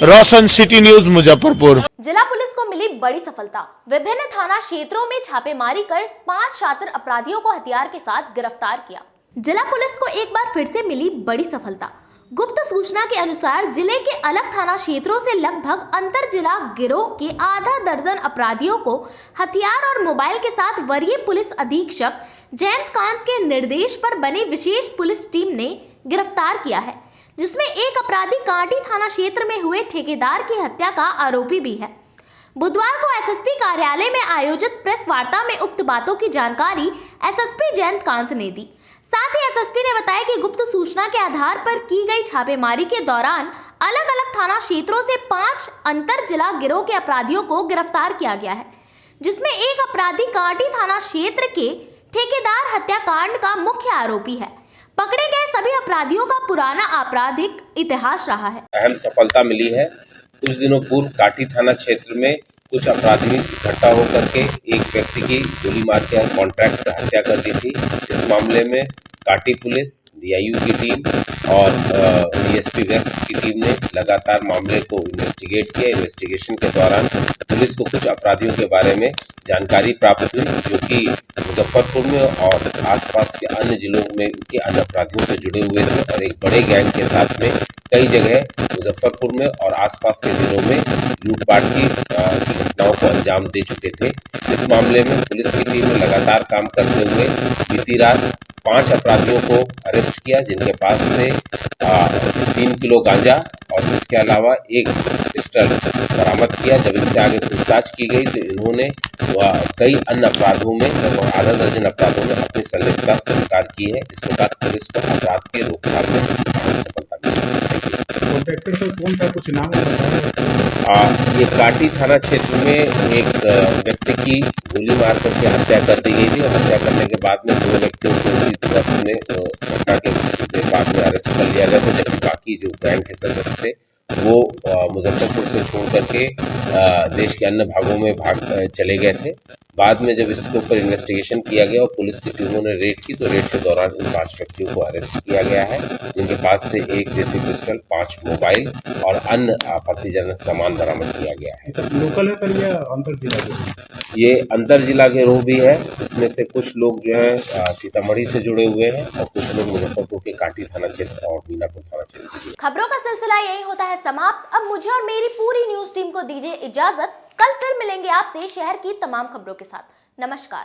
रोशन, सिटी न्यूज मुजफ्फरपुर। जिला पुलिस को मिली बड़ी सफलता। विभिन्न थाना क्षेत्रों में छापेमारी कर 5 शातिर अपराधियों को हथियार के साथ गिरफ्तार किया। जिला पुलिस को एक बार फिर से मिली बड़ी सफलता। गुप्त सूचना के अनुसार जिले के अलग थाना क्षेत्रों से लगभग अंतर जिला गिरोह के आधा दर्जन अपराधियों को हथियार और मोबाइल के साथ वरीय पुलिस अधीक्षक जयंतकांत के निर्देश पर बनी विशेष पुलिस टीम ने गिरफ्तार किया है, जिसमें एक अपराधी कांटी थाना क्षेत्र में हुए ठेकेदार की हत्या का आरोपी भी है। बुधवार को एसएसपी कार्यालय में आयोजित प्रेस वार्ता में उक्त बातों की जानकारी एसएसपी जयंतकांत ने दी। साथ ही एसएसपी ने बताया कि गुप्त सूचना के आधार पर की गई छापेमारी के दौरान अलग अलग थाना क्षेत्रों से 5 अंतर जिला गिरोह के अपराधियों को गिरफ्तार किया गया है, जिसमें एक अपराधी कांटी थाना क्षेत्र के ठेकेदार हत्याकांड का मुख्य आरोपी है। पकड़े गए सभी अपराधियों का पुराना आपराधिक इतिहास रहा है। अहम सफलता मिली है। कुछ दिनों पूर्व काटी थाना क्षेत्र में कुछ अपराधी इकट्ठा होकर के एक व्यक्ति की गोली मार के कॉन्ट्रैक्ट पर हत्या कर दी थी। इस मामले में काटी पुलिस, डीआईयू की टीम और डीएसपी वेस्ट की टीम ने लगातार मामले को इन्वेस्टिगेट किया। इन्वेस्टिगेशन के दौरान पुलिस को कुछ अपराधियों के बारे में जानकारी प्राप्त हुई जो कि मुजफ्फरपुर में और आसपास के अन्य जिलों में के अन्य अपराधियों से जुड़े हुए थे और एक बड़े गैंग के साथ में कई जगह मुजफ्फरपुर में और आसपास के जिलों में लूटपाट की घटनाओं को अंजाम दे चुके थे। इस मामले में पुलिस की टीम ने लगातार काम करते हुए बीती रात 5 अपराधियों को अरेस्ट किया, जिनके पास से 3 किलो गांजा और इसके अलावा एक पिस्टल बरामद किया। जब इनसे आगे पूछताछ की गई तो इन्होंने कई अन्य अपराधों में लगभग आधा दर्जन अपराधों में अपनी संलिप्तता स्वीकार की है। इस प्रकार पुलिस को अपराध की रोकथाम में सफलता मिली। कौन सा कुछ नाम ये काटी थाना क्षेत्र में एक व्यक्ति की गोली मार करके हत्या कर दी गई थी और हत्या करने के बाद में 2 व्यक्तियों को उसी घटना के बाद में अरेस्ट कर लिया गया था, जबकि बाकी जो गैंग के सदस्य थे वो मुजफ्फरपुर से छोड़ करके देश के अन्य भागों में चले गए थे। बाद में जब इसके ऊपर इन्वेस्टिगेशन किया गया और पुलिस की टीमों ने रेड की तो रेड के दौरान इन 5 व्यक्तियों को अरेस्ट किया गया है, जिनके पास से एक देसी पिस्टल, 5 मोबाइल और अन्य आपत्तिजनक सामान बरामद किया गया है। लोकल है पर यह अंतर जिला ये अंतर जिला गिरोह भी है। इसमें से कुछ लोग जो है सीतामढ़ी से जुड़े हुए हैं और कुछ लोग मुजफ्फरपुर के काटी थाना क्षेत्र और मीनापुर थाना क्षेत्र। खबरों का सिलसिला यही होता है समाप्त। अब मुझे और मेरी पूरी न्यूज टीम को दीजिए इजाजत। कल फिर मिलेंगे आपसे शहर की तमाम खबरों के साथ। नमस्कार।